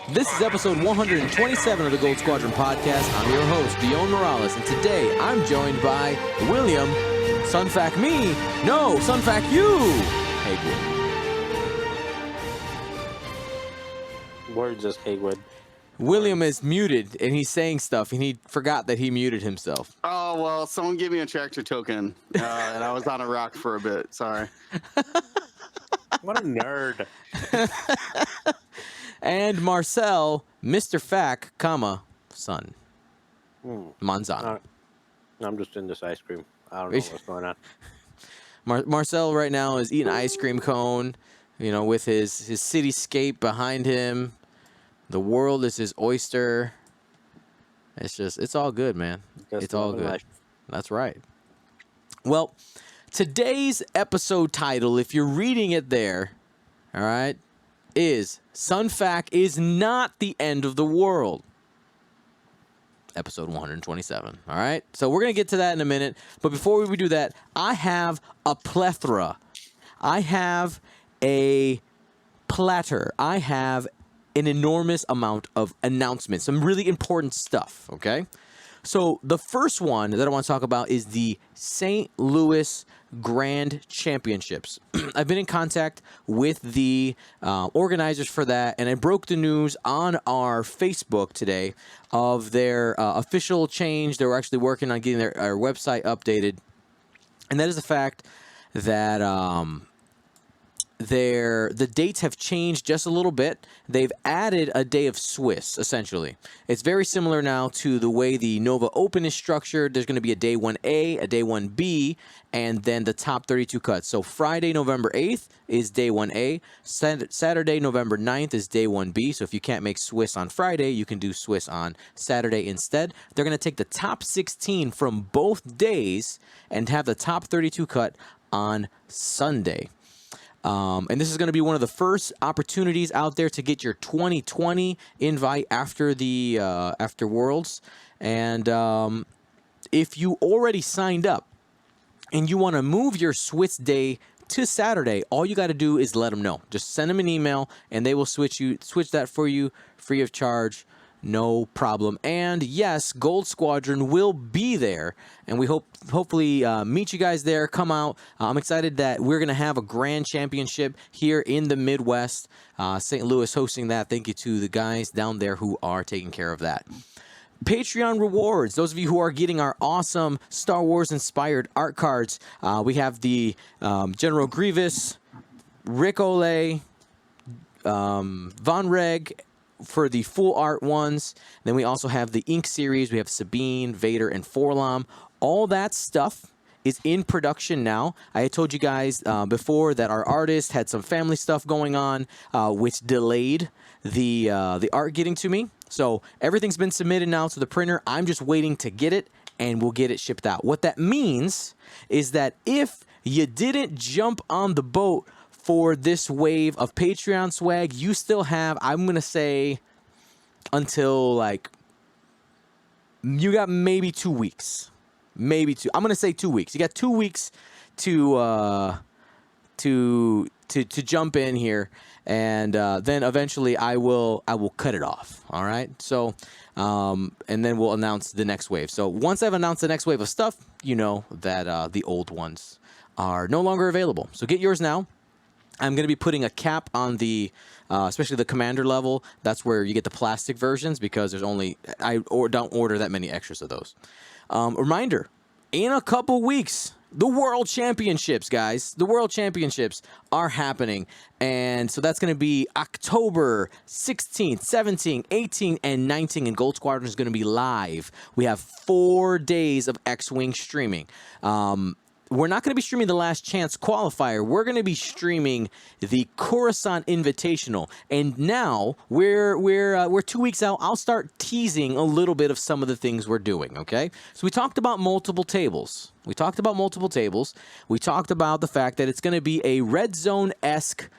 This is episode 127 of the Gold Squadron podcast. I'm your host, Dion Morales, and today I'm joined by William, Sunfac me, no, Sunfac you, Haywood. Words just Haywood. William is muted, and he's saying stuff, and he forgot that he muted himself. Oh, well, someone gave me a tractor token, and I was on a rock for a bit. Sorry. What a nerd. And Marcel, Mr. Fac, comma, son. Manzano. I'm just in this ice cream. I don't know what's going on. Marcel right now is eating an ice cream cone, you know, with his cityscape behind him. The world is his oyster. It's all good, man. It's all good. Life. That's right. Well, today's episode title, if you're reading it there, all right, is Sunfac is not the end of the world. Episode 127, all right? So we're going to get to that in a minute. But before we do that, I have a plethora. I have a platter. I have an enormous amount of announcements, some really important stuff, okay? So the first one that I want to talk about is the St. Louis Grand Championships. I've been in contact with the organizers for that, and I broke the news on our Facebook today of their official change. They were actually working on getting their website updated, and that is the fact that the dates have changed just a little bit. They've added a day of Swiss, essentially. It's very similar now to the way the Nova Open is structured. There's going to be a day 1A, a day 1B, and then the top 32 cuts. So Friday, November 8th is day 1A. Saturday, November 9th is day 1B. So if you can't make Swiss on Friday, you can do Swiss on Saturday instead. They're going to take the top 16 from both days and have the top 32 cut on Sunday. And this is going to be one of the first opportunities out there to get your 2020 invite after the after Worlds. And if you already signed up and you want to move your Swiss day to Saturday, all you got to do is let them know. Just send them an email, and they will switch that for you free of charge. No problem. And yes, Gold Squadron will be there, and we hopefully meet you guys there. Come out. I'm excited that we're going to have a grand championship here in the Midwest. St. Louis hosting that. Thank you to the guys down there who are taking care of that. Patreon rewards. Those of you who are getting our awesome Star Wars inspired art cards, we have the General Grievous, Rick Olay, Von Reg, for the full art ones. Then we also have the ink series. We have Sabine, Vader, and Forlom. All that stuff is in production now. I had told you guys before that our artist had some family stuff going on, which delayed the art getting to me. So everything's been submitted now to the printer. I'm just waiting to get it, and we'll get it shipped out. What that means is that if you didn't jump on the boat for this wave of Patreon swag, you still have, I'm going to say, until, like, you got maybe 2 weeks. Maybe two. I'm going to say 2 weeks. You got 2 weeks to jump in here, and then eventually I will cut it off, all right? So, and then we'll announce the next wave. So once I've announced the next wave of stuff, you know that the old ones are no longer available. So get yours now. I'm going to be putting a cap on the, especially the commander level. That's where you get the plastic versions, because there's only, don't order that many extras of those. Reminder, in a couple weeks, the World Championships, guys. The World Championships are happening. And so that's going to be October 16th, 17th, 18th, and 19th. And Gold Squadron is going to be live. We have 4 days of X-Wing streaming. We're not going to be streaming the Last Chance qualifier. We're going to be streaming the Coruscant Invitational. And now we're 2 weeks out. I'll start teasing a little bit of some of the things we're doing, okay? So we talked about multiple tables. We talked about the fact that it's going to be a Red Zone-esque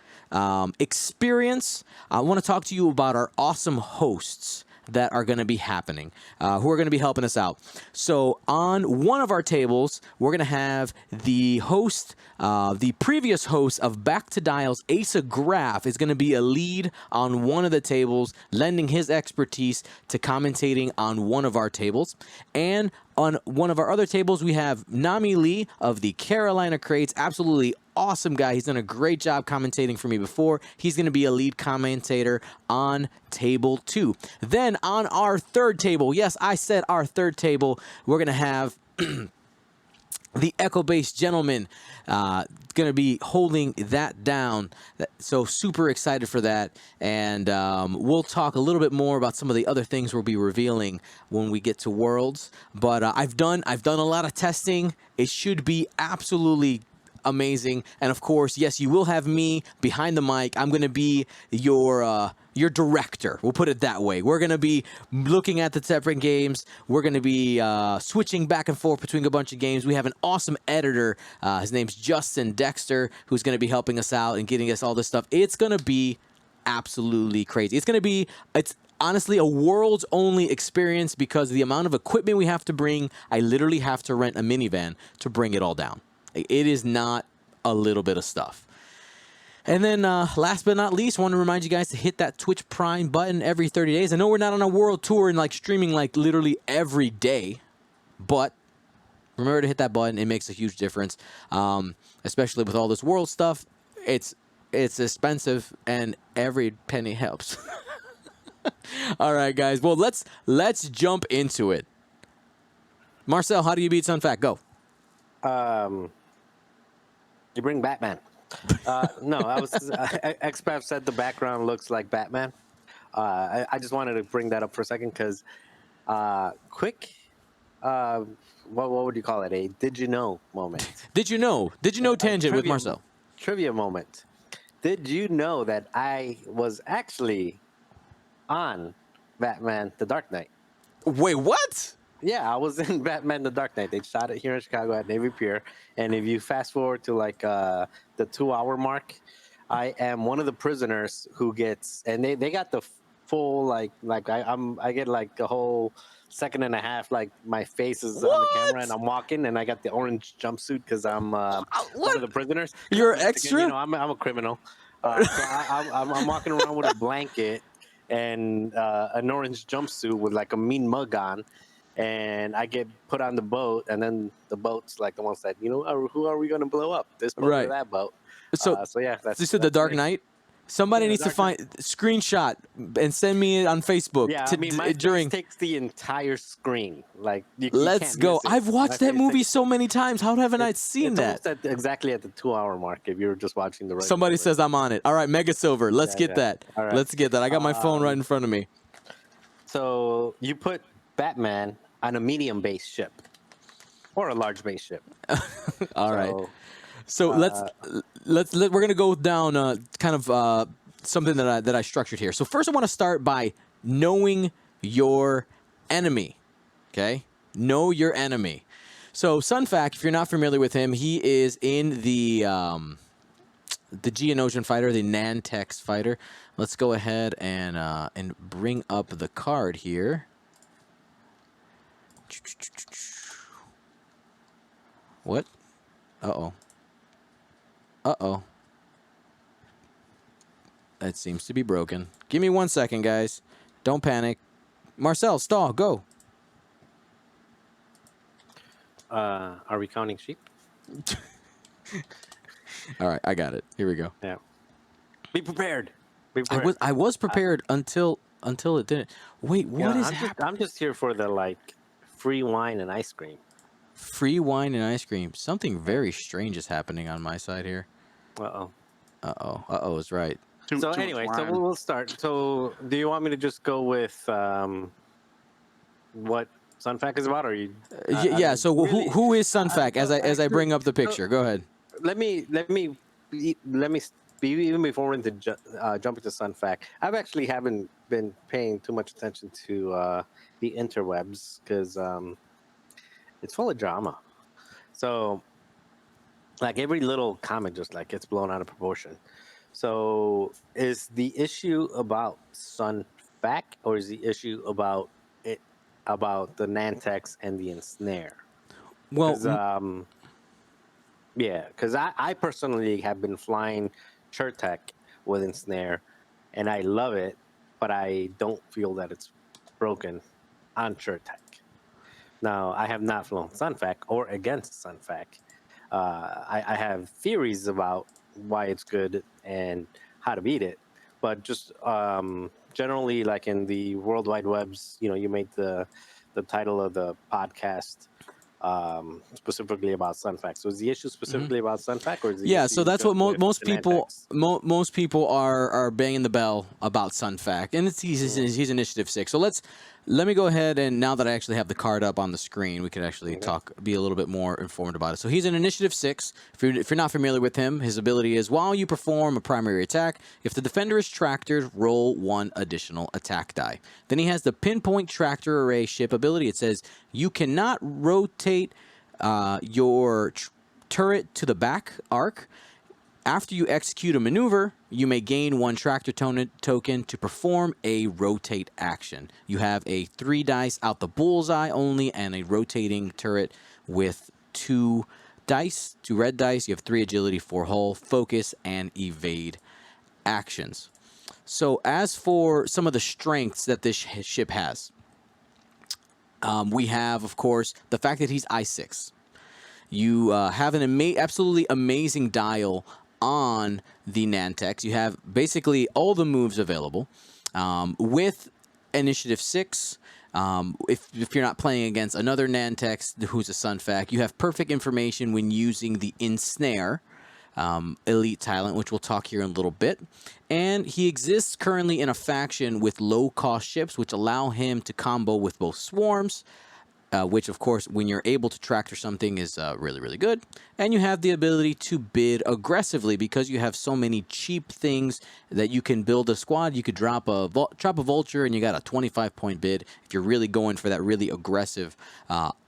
experience. I want to talk to you about our awesome hosts that are going to be happening, who are going to be helping us out. So on one of our tables, we're going to have the host, the previous host of Back to Dials, Asa Graf, is going to be a lead on one of the tables, lending his expertise to commentating on one of our tables. And on one of our other tables, we have Nami Lee of the Carolina Crates. Absolutely awesome guy. He's done a great job commentating for me before. He's going to be a lead commentator on table 2. Then on our third table, yes, I said our third table, we're going to have the Echo-based gentleman going to be holding that down. So super excited for that. And we'll talk a little bit more about some of the other things we'll be revealing when we get to Worlds. But I've done a lot of testing. It should be absolutely amazing. And of course, yes, you will have me behind the mic. I'm going to be your director. We'll put it that way. We're going to be looking at the separate games. We're going to be switching back and forth between a bunch of games. We have an awesome editor. His name's Justin Dexter, who's going to be helping us out and getting us all this stuff. It's going to be absolutely crazy. It's honestly a world's only experience because of the amount of equipment we have to bring. I literally have to rent a minivan to bring it all down. It is not a little bit of stuff. And then last but not least, I want to remind you guys to hit that Twitch Prime button every 30 days. I know we're not on a world tour and like streaming like literally every day, but remember to hit that button. It makes a huge difference, especially with all this world stuff. It's expensive and every penny helps. All right, guys. Well, let's jump into it. Marcel, how do you beat Sunfact? Go. You bring Batman. No, I was. Xpav said the background looks like Batman. I just wanted to bring that up for a second because, quick. What would you call it? A did you know moment? Did you know? Did you know tangent with Marcel? Trivia moment. Did you know that I was actually on Batman: The Dark Knight? Wait, what? Yeah, I was in Batman: The Dark Knight. They shot it here in Chicago at Navy Pier, and if you fast forward to like the 2-hour mark, I am one of the prisoners who gets, and they got the full I get like a whole second and a half, like my face is on the camera and I'm walking, and I got the orange jumpsuit because I'm one of the prisoners. You're extra. You know, I'm a criminal, so I'm walking around with a blanket and an orange jumpsuit with like a mean mug on. And I get put on the boat, and then the boat's like the one said, you know, who are we going to blow up? This boat or that boat? So yeah, that's this is the Dark Knight. Somebody needs to find screenshot and send me it on Facebook. Yeah, I mean, my face takes the entire screen. Like, let's go. I've watched that movie so many times. How haven't I seen that? Exactly at the 2-hour mark. If you were just watching the right. Somebody says I'm on it. All right, Mega Silver. Let's get that. All right. Let's get that. I got my phone right in front of me. So you put Batman on a medium base ship or a large base ship. All right. So we're gonna go down kind of something that I structured here. So first, I want to start by knowing your enemy. Okay, know your enemy. So Sunfact, if you're not familiar with him, he is in the Geonosian fighter, the Nantex fighter. Let's go ahead and bring up the card here. What? Uh-oh. Uh-oh. That seems to be broken. Give me 1 second, guys. Don't panic. Marcel, stall, go. Are we counting sheep? All right, I got it. Here we go. Yeah. Be prepared. Be prepared. I was prepared until it didn't. Wait, what is happening? I'm just here for the free wine and ice cream. Free wine and ice cream. Something very strange is happening on my side here. Uh-oh. Uh-oh. Uh-oh is right. So anyway, so we'll start. So do you want me to just go with what Sunfact is about, or you? Yeah. So really, who is Sunfact? As I bring up the picture, go ahead. Let me even before we're into jump into Sunfact. I've actually haven't been paying too much attention to the interwebs because it's full of drama. So like every little comment just like gets blown out of proportion. So is the issue about Sunfact Sunfac, or is the issue about it about the Nantex and the ensnare? Well, Because yeah, because I personally have been flying Chertec with ensnare, and I love it, but I don't feel that it's broken on Chertec. Now, I have not flown Sunfac or against Sunfac. I have theories about why it's good and how to beat it, but just generally, like in the World Wide Webs, you made the title of the podcast specifically about Sunfac. So is the issue specifically about Sunfac, or is the yeah, so issue that's what just with most the people Nantex? most people are banging the bell about Sunfac, and he's Initiative 6. So let me go ahead, and now that I actually have the card up on the screen, we can actually Okay. be a little bit more informed about it. So he's an Initiative 6. If you're not familiar with him, his ability is while you perform a primary attack, if the defender is tractored, roll 1 additional attack die. Then he has the Pinpoint Tractor Array ship ability. It says you cannot rotate your turret to the back arc. After you execute a maneuver, you may gain 1 tractor token to perform a rotate action. You have a 3 dice out the bullseye only and a rotating turret with 2 dice, 2 red dice. You have 3 agility, 4 hull, focus, and evade actions. So as for some of the strengths that this ship has, we have, of course, the fact that he's I6. You have an absolutely amazing dial on the Nantex. You have basically all the moves available. With Initiative 6, if you're not playing against another Nantex who's a Sunfac, you have perfect information when using the Ensnare elite talent, which we'll talk here in a little bit. And he exists currently in a faction with low-cost ships, which allow him to combo with both swarms, which, of course, when you're able to tractor something is really, really good. And you have the ability to bid aggressively because you have so many cheap things that you can build a squad. You could drop a vulture and you got a 25-point bid if you're really going for that really aggressive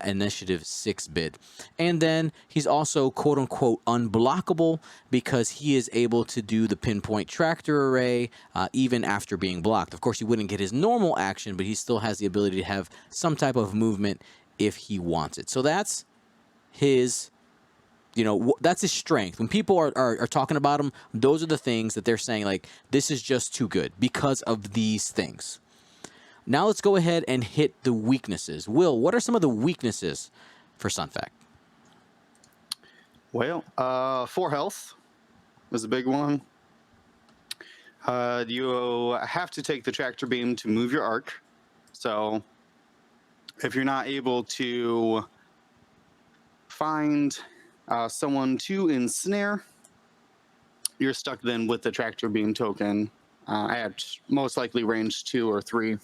Initiative 6 bid. And then he's also, quote-unquote, unblockable because he is able to do the Pinpoint Tractor Array even after being blocked. Of course, he wouldn't get his normal action, but he still has the ability to have some type of movement if he wants it. So that's his, that's his strength. When people are talking about him, those are the things that they're saying, like, this is just too good because of these things. Now let's go ahead and hit the weaknesses. Will, what are some of the weaknesses for Sunfac? Well, 4 health was a big one. You have to take the tractor beam to move your arc. So if you're not able to find someone to ensnare, you're stuck then with the tractor beam token at most likely range 2 or 3.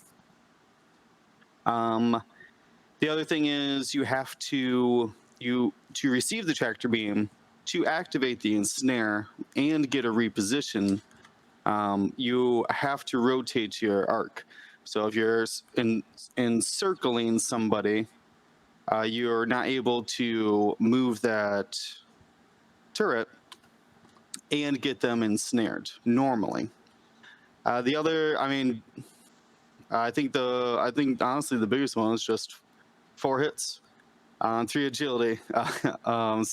The other thing is you have to receive the tractor beam to activate the ensnare and get a reposition. You have to rotate your arc. So if you're encircling somebody, you're not able to move that turret and get them ensnared normally. The other, I think honestly the biggest one is just 4 hits on 3 agility. And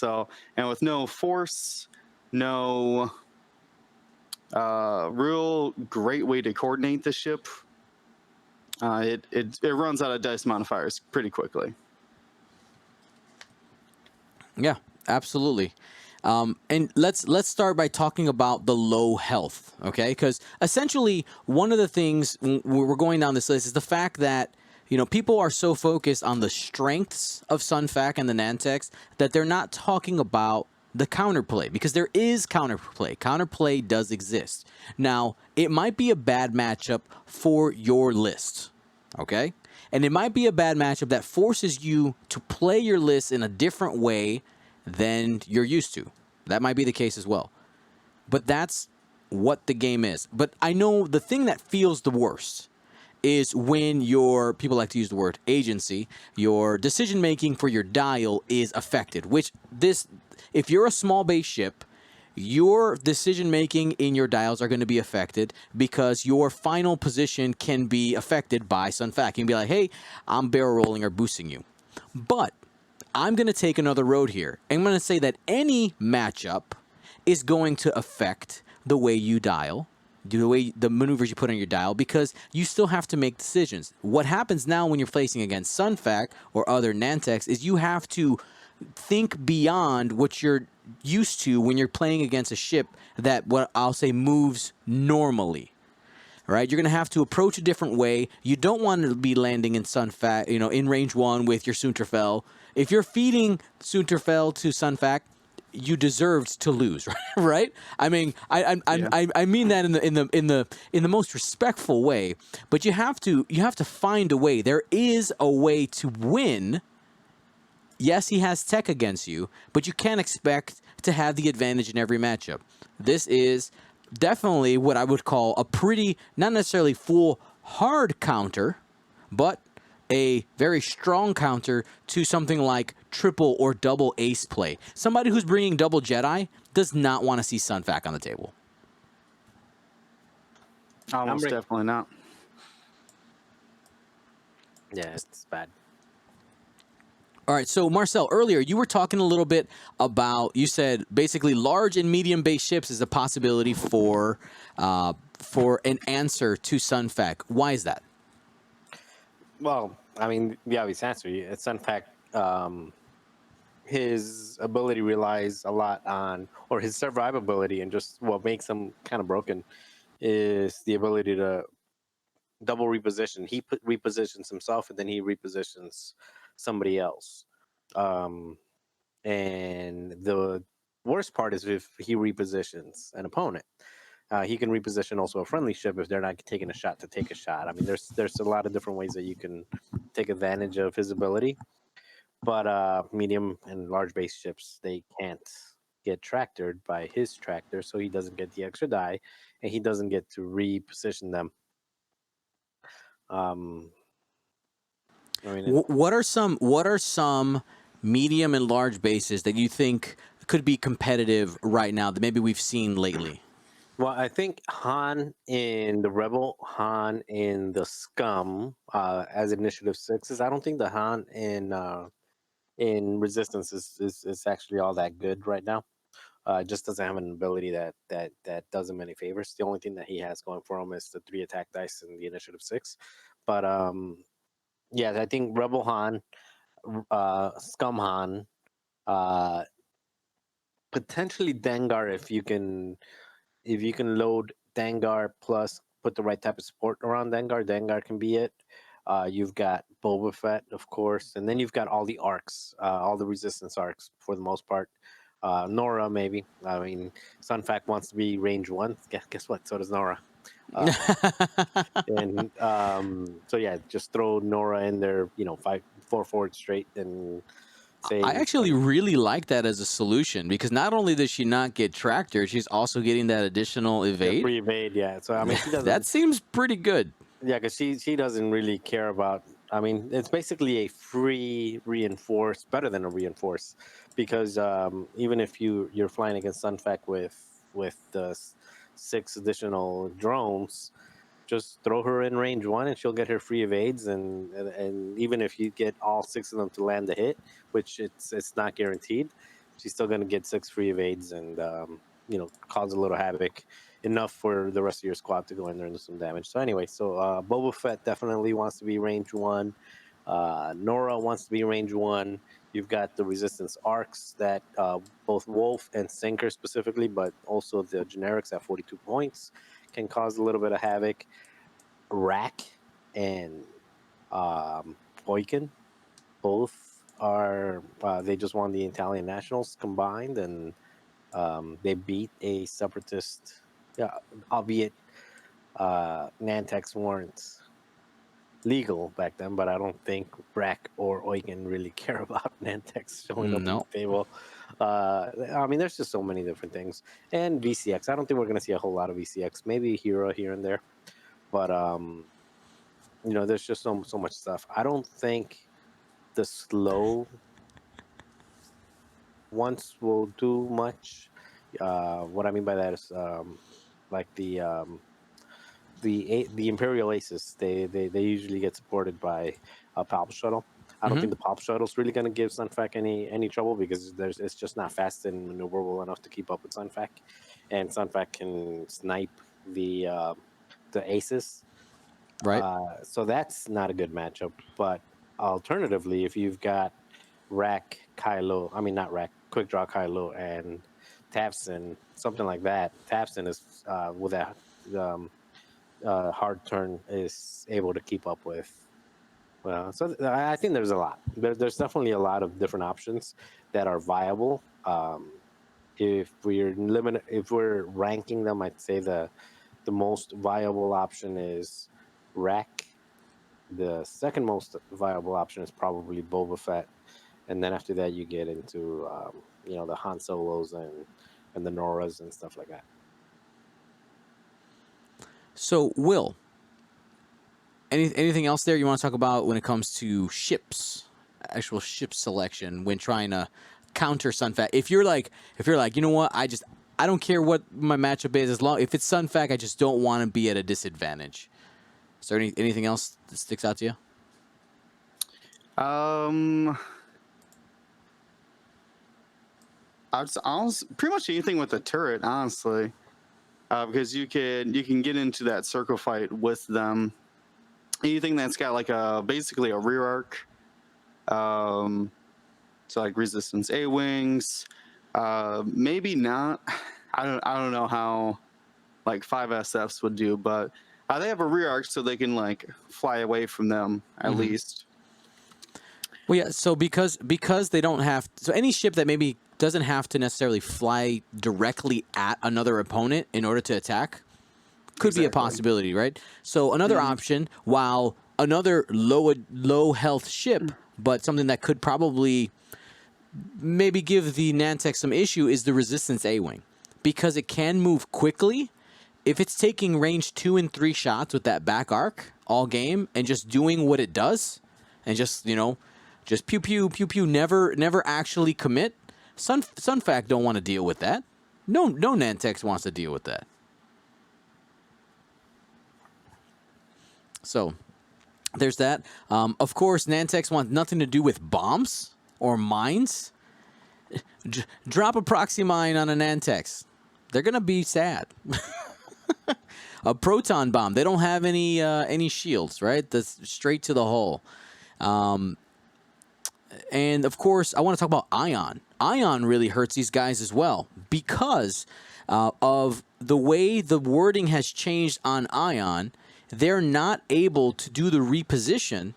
with no force, no real great way to coordinate the ship, it runs out of dice modifiers pretty quickly. Yeah, absolutely. And let's start by talking about the low health, okay? Because essentially, one of the things when we're going down this list is the fact that people are so focused on the strengths of Sunfac and the Nantex that they're not talking about the counterplay, because there is counterplay. Counterplay does exist. Now, it might be a bad matchup for your list, okay? And it might be a bad matchup that forces you to play your list in a different way than you're used to. That might be the case as well. But that's what the game is. But I know the thing that feels the worst is when people like to use the word agency, your decision making for your dial is affected, if you're a small base ship, your decision making in your dials are going to be affected because your final position can be affected by Sun Fac. You can be like, hey, I'm barrel rolling or boosting you. But I'm going to take another road here. I'm going to say that any matchup is going to affect the way you dial, the way the maneuvers you put on your dial, because you still have to make decisions. What happens now when you're facing against Sunfac or other Nantex is you have to think beyond what you're used to when you're playing against a ship that, what I'll say, moves normally. Right, you're going to have to approach a different way. You don't want to be landing in Sunfac, in range one with your Sunterfell. If you're feeding Sunterfell to Sunfac, you deserved to lose, right? I mean, I mean that in the most respectful way. But you have to find a way. There is a way to win. Yes, he has tech against you, but you can't expect to have the advantage in every matchup. This is definitely what I would call a pretty, not necessarily full hard counter, but a very strong counter to something like triple or double ace play. Somebody who's bringing double Jedi does not want to see Sunfac on the table. Almost definitely not. Yeah, it's bad. All right, so Marcel, earlier you were talking a little bit about, you said basically large and medium base ships is a possibility for an answer to Sunfac. Why is that? Well, I mean, the obvious answer, it's in fact, his ability relies a lot on, or his survivability, and just what makes him kind of broken is the ability to double reposition. He repositions himself, and then he repositions somebody else. Um, and the worst part is if he repositions an opponent. He can reposition also a friendly ship if they're not taking a shot to take a shot. I mean, there's a lot of different ways that you can take advantage of his ability, but medium and large base ships, they can't get tractored by his tractor, so he doesn't get the extra die, and he doesn't get to reposition them. Um, I mean, What are some medium and large bases that you think could be competitive right now that maybe we've seen lately? well, I think Han in the Rebel, Han in the Scum, as Initiative 6s. I don't think the Han in Resistance is actually all that good right now. Just doesn't have an ability that does him any favors. The only thing that he has going for him is the 3 attack dice in the Initiative 6. But yeah, I think Rebel Han, Scum Han, uh, potentially Dengar if you can load Dengar plus put the right type of support around Dengar. Dengar can be it. You've got Boba Fett, of course, and then you've got all the arcs, all the Resistance arcs for the most part. Nora, maybe. I mean, Sunfac wants to be range one. Guess what? So does Nora. And so yeah, just throw Nora in there. 4 forward straight and say. I actually really like that as a solution because not only does she not get tractor, she's also getting that additional evade. Free evade, yeah. So I mean, she doesn't. That seems pretty good. Yeah, because she doesn't really care about. I mean, it's basically a free reinforce, better than a reinforce, because even if you're flying against Sunfac with the 6 additional drones, just throw her in range 1 and she'll get her free evades, and even if you get all 6 of them to land a hit, which it's not guaranteed, she's still going to get 6 free evades and cause a little havoc, enough for the rest of your squad to go in there and do some damage. So anyway, Boba Fett definitely wants to be range 1. Nora wants to be range 1. You've got the Resistance arcs that both Wolf and Sinker specifically, but also the generics at 42 points can cause a little bit of havoc. Rack and Boykin, both are they just won the Italian Nationals combined, and they beat a separatist, albeit Nantex weren't legal back then, but I don't think Rack or Eugen really care about Nantex showing up on the table. I mean, there's just so many different things. And VCX, I don't think we're going to see a whole lot of VCX. Maybe a hero here and there, but there's just so much stuff. I don't think the slow ones will do much. What I mean by that is like the Imperial Aces. They usually get supported by a Palp Shuttle. I don't Hmm. think the Palp Shuttle's really going to give Sunfac any trouble because it's just not fast and maneuverable enough to keep up with Sunfac, and Sunfac can snipe the Aces. Right. So that's not a good matchup. But alternatively, if you've got Rack Kylo, I mean not Rack, Quick Draw Kylo and Tafson, something like that. Tafson is with that um, hard turn is able to keep up with. Well, so I think there's a lot. There's definitely a lot of different options that are viable. If we're ranking them, I'd say the most viable option is Rack. The second most viable option is probably Boba Fett, and then after that you get into the Han Solos and the Noras and stuff like that. So, Will, anything else there you want to talk about when it comes to ships, actual ship selection when trying to counter Sunfac? If you're like, you know what, I don't care what my matchup is as long if it's Sunfac, I just don't want to be at a disadvantage. Is there anything else that sticks out to you? Pretty much anything with a turret, honestly, because you can get into that circle fight with them. Anything that's got like basically a rear arc, so like resistance A wings, maybe not. I don't know how like 5SFs would do, but they have a rear arc so they can like fly away from them at least. Well, yeah. So because they don't have any ship that maybe doesn't have to necessarily fly directly at another opponent in order to attack could be a possibility, right? So another option, while another low health ship, but something that could probably maybe give the Nantex some issue is the resistance A-wing, because it can move quickly. If it's taking range 2 and 3 shots with that back arc all game and just doing what it does, and just just pew pew pew pew, never actually commit. Sunfac don't want to deal with that. No Nantex wants to deal with that. So there's that. Of course, Nantex wants nothing to do with bombs or mines. Drop a proxy mine on a Nantex. They're gonna be sad. A proton bomb. They don't have any shields, right? That's straight to the hull. And of course, I want to talk about Ion. Ion really hurts these guys as well because of the way the wording has changed on Ion. They're not able to do the reposition.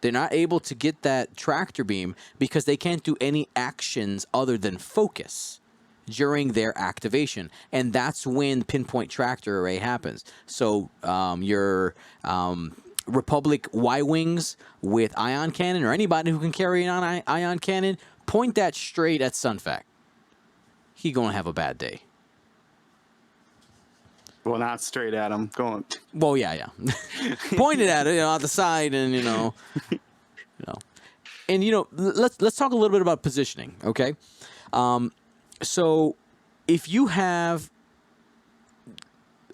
They're not able to get that tractor beam because they can't do any actions other than focus during their activation. And that's when pinpoint tractor array happens. So your Republic Y-Wings with ion cannon, or anybody who can carry an ion cannon, point that straight at Sunfac. He gonna have a bad day. Well, not straight at him. Going. Well, yeah. Pointed at it, out the side, and and let's talk a little bit about positioning, okay? So if you have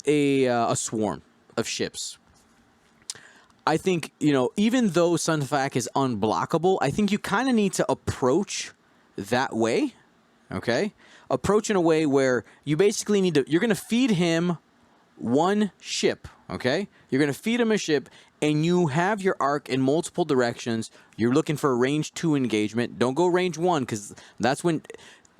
a swarm of ships, I think, even though Sunfac is unblockable, I think you kind of need to approach that way, okay? Approach in a way where you basically you're going to feed him one ship, okay? You're going to feed him a ship, and you have your arc in multiple directions. You're looking for a range 2 engagement. Don't go range 1, because that's when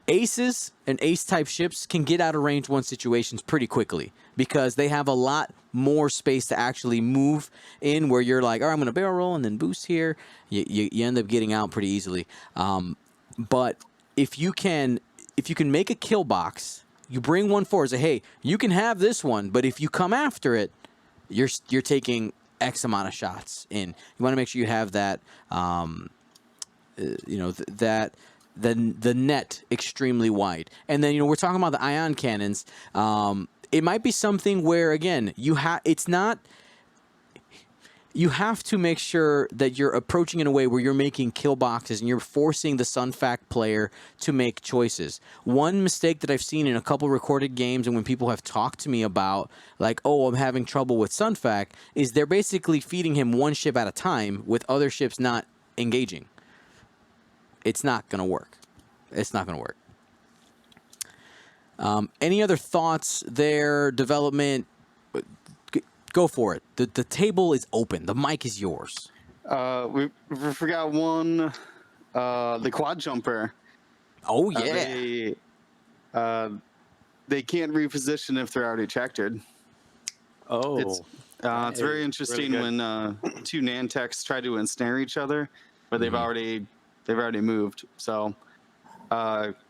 aces and ace-type ships can get out of range 1 situations pretty quickly, because they have a lot more space to actually move in, where you're like, all right, I'm going to barrel roll and then boost here. You end up getting out pretty easily. But if you can make a kill box, you bring one forward, say, hey, you can have this one, but if you come after it, you're taking X amount of shots in. You want to make sure you have that, the net extremely wide. And then, we're talking about the ion cannons. It might be something where, again, it's not you have to make sure that you're approaching in a way where you're making kill boxes and you're forcing the Sunfac player to make choices. One mistake that I've seen in a couple recorded games and when people have talked to me about, like, oh, I'm having trouble with Sunfac, is they're basically feeding him one ship at a time with other ships not engaging. It's not going to work. It's not going to work. Any other thoughts there, development? Go for it. The table is open. The mic is yours. We forgot one. The quad jumper. Oh yeah. They can't reposition if they're already tractored. Oh, It's very interesting really when two Nantex try to ensnare each other, but they've already moved. So,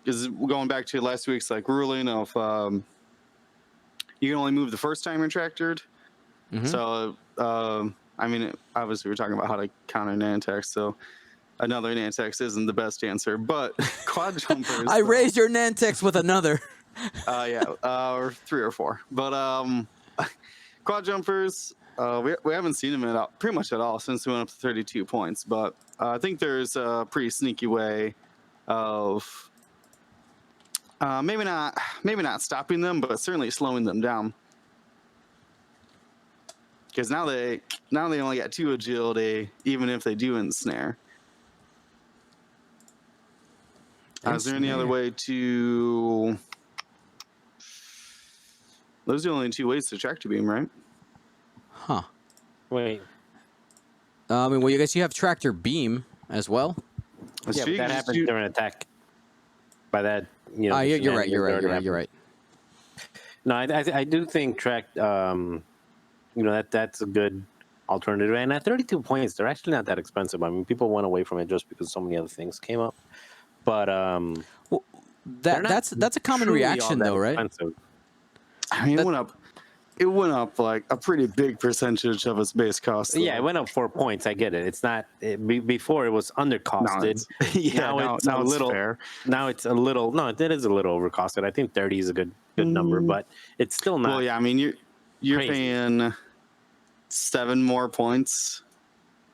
is going back to last week's like ruling of you can only move the first time you're tractored. So, I mean, obviously we're talking about how to counter Nantex, so another Nantex isn't the best answer, but quad jumpers. I raised your Nantex with another. Or 3 or 4. But quad jumpers, we haven't seen them pretty much at all since we went up to 32 points. But I think there's a pretty sneaky way of maybe not stopping them, but certainly slowing them down. Because now they only got 2 agility, even if they do ensnare. Is there any other way to? Those are the only 2 ways to tractor beam, right? Huh. wait. I mean, well, you guys, you have tractor beam as well. Yeah, but that happens during attack. By that, you know. You're right. No, I do think track. You know that's a good alternative. And at 32 points, they're actually not that expensive. I mean, people went away from it just because so many other things came up. But well, that's a common reaction, though, right? Expensive. I mean, it went up like a pretty big percentage of its base cost. Yeah, it went up 4 points. I get it. It's not before it was undercosted. Now it's a little fair. Now it's a little. No, it is a little overcosted. I think 30 is a good number, but it's still not. Well, yeah, I mean you're paying 7 more points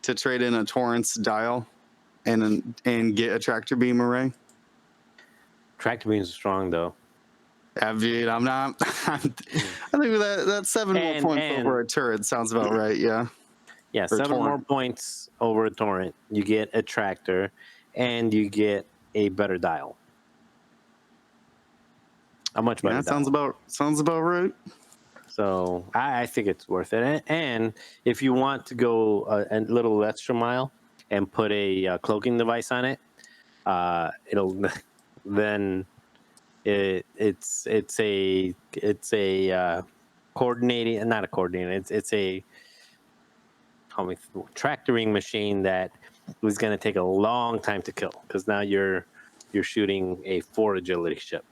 to trade in a Torrance dial and get a tractor beam array. Tractor beams are strong though. I mean, I'm not. I think that 7 more points over a turret sounds about right. Yeah. Yeah, 7 more points over a torrent. You get a tractor, and you get a better dial. A much better. Yeah, that sounds about right. So I think it's worth it. And if you want to go a little extra mile and put a cloaking device on it, it'll then it's a coordinating, not a coordinating. It's a tractoring machine that was going to take a long time to kill because now you're shooting a 4 agility ship.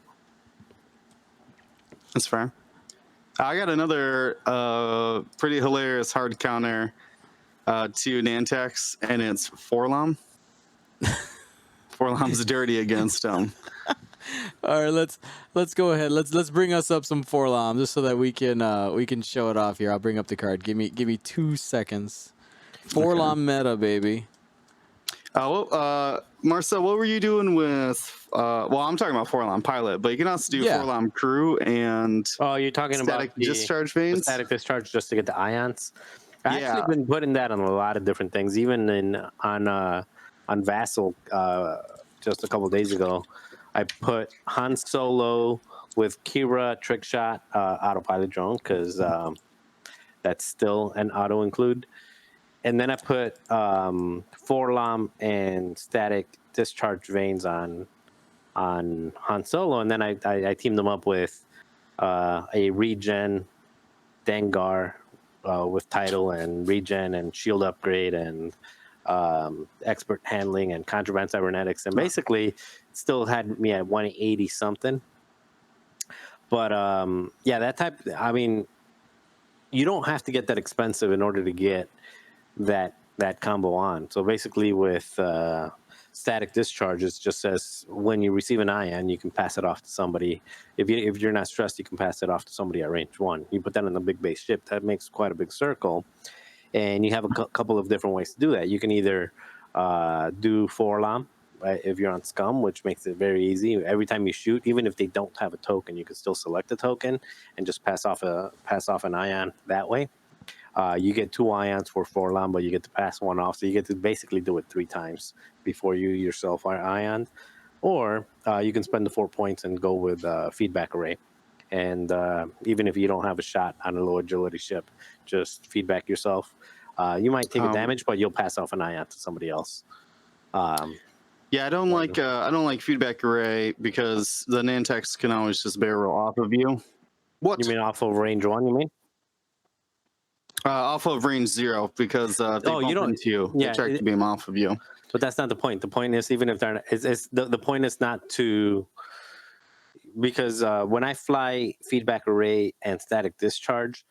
That's fair. I got another pretty hilarious hard counter to Nantex, and it's Forlom. Forlom's dirty against them. All right, let's go ahead. Let's bring us up some Forlom just so that we can show it off here. I'll bring up the card. Give me 2 seconds. Forlom meta, baby. Marcel, what were you doing with? Well, I'm talking about Forlom Pilot, but you can also do Forlom Crew and. Oh, you're talking static about discharge veins. Static discharge just to get the ions. I've actually been putting that on a lot of different things, even on Vassal. Just a couple of days ago, I put Han Solo with Kira trick shot autopilot drone because that's still an auto include. And then I put Forlom and static discharge veins on Han Solo, and then I teamed them up with a regen Dengar with title and regen and shield upgrade and expert handling and contraband cybernetics, and basically still had me at 180 something. But that type. I mean, you don't have to get that expensive in order to get that combo on. So basically with static discharge, it just says when you receive an ion, you can pass it off to somebody. If you're not stressed, you can pass it off to somebody at range 1. You put that on the big base ship, that makes quite a big circle. and you have a couple of different ways to do that. You can either do Forlam, right, if you're on Scum, which makes it very easy. Every time you shoot, even if they don't have a token, you can still select a token and just pass off an ion that way. You get 2 ions for Forlam, but you get to pass one off, so you get to basically do it 3 times before you yourself are ioned. Or you can spend the 4 points and go with feedback array. And even if you don't have a shot on a low agility ship, just feedback yourself. You might take a damage, but you'll pass off an ion to somebody else. Yeah, I don't like feedback array because the Nantex can always just barrel off of you. What? You mean off of range 1? You mean? Off of range 0 because they bump into you. Yeah, they track the beam off of you. But that's not the point. The point is, even if they're the point is not to, because when I fly feedback array and static discharge,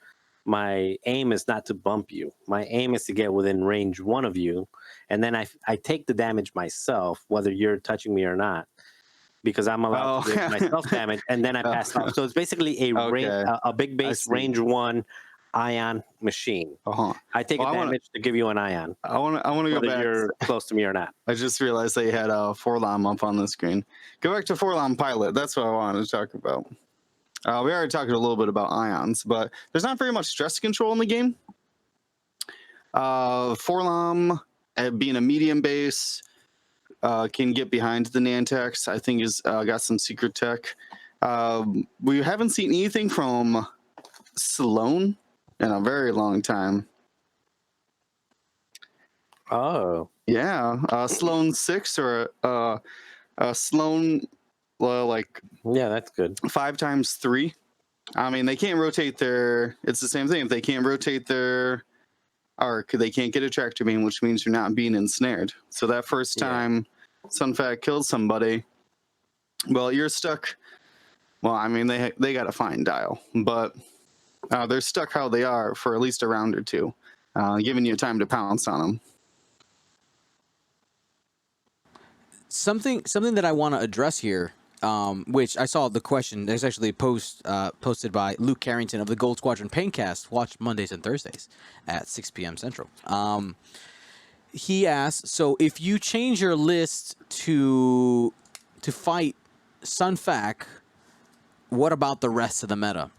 my aim is not to bump you. My aim is to get within range 1 of you, and then I take the damage myself, whether you're touching me or not, because I'm allowed to give myself damage, and then I pass off. So it's basically a big base range 1 ion machine. I take a damage to give you an ion. I want to go back. Whether you're close to me or not. I just realized they had a Forlam up on the screen. Go back to Forlam Pilot. That's what I wanted to talk about. We already talked a little bit about ions, but there's not very much stress control in the game. Forlam, being a medium base, can get behind the Nantex. I think is got some secret tech. We haven't seen anything from Sloan in a very long time. Oh. Yeah. Sloan 6 or Sloan, yeah, that's good. 5 times 3. I mean, they can't rotate it's the same thing. If they can't rotate their arc, they can't get a tractor beam, which means you're not being ensnared. So that first time Sunfat kills somebody, well, you're stuck. Well, I mean, they got a fine dial, but they're stuck how they are for at least a round or 2, giving you time to pounce on them. Something that I want to address here, which I saw the question. There's actually a post posted by Luke Carrington of the Gold Squadron Paincast. Watch Mondays and Thursdays at 6 p.m. Central. He asked, so if you change your list to fight Sunfac, what about the rest of the meta?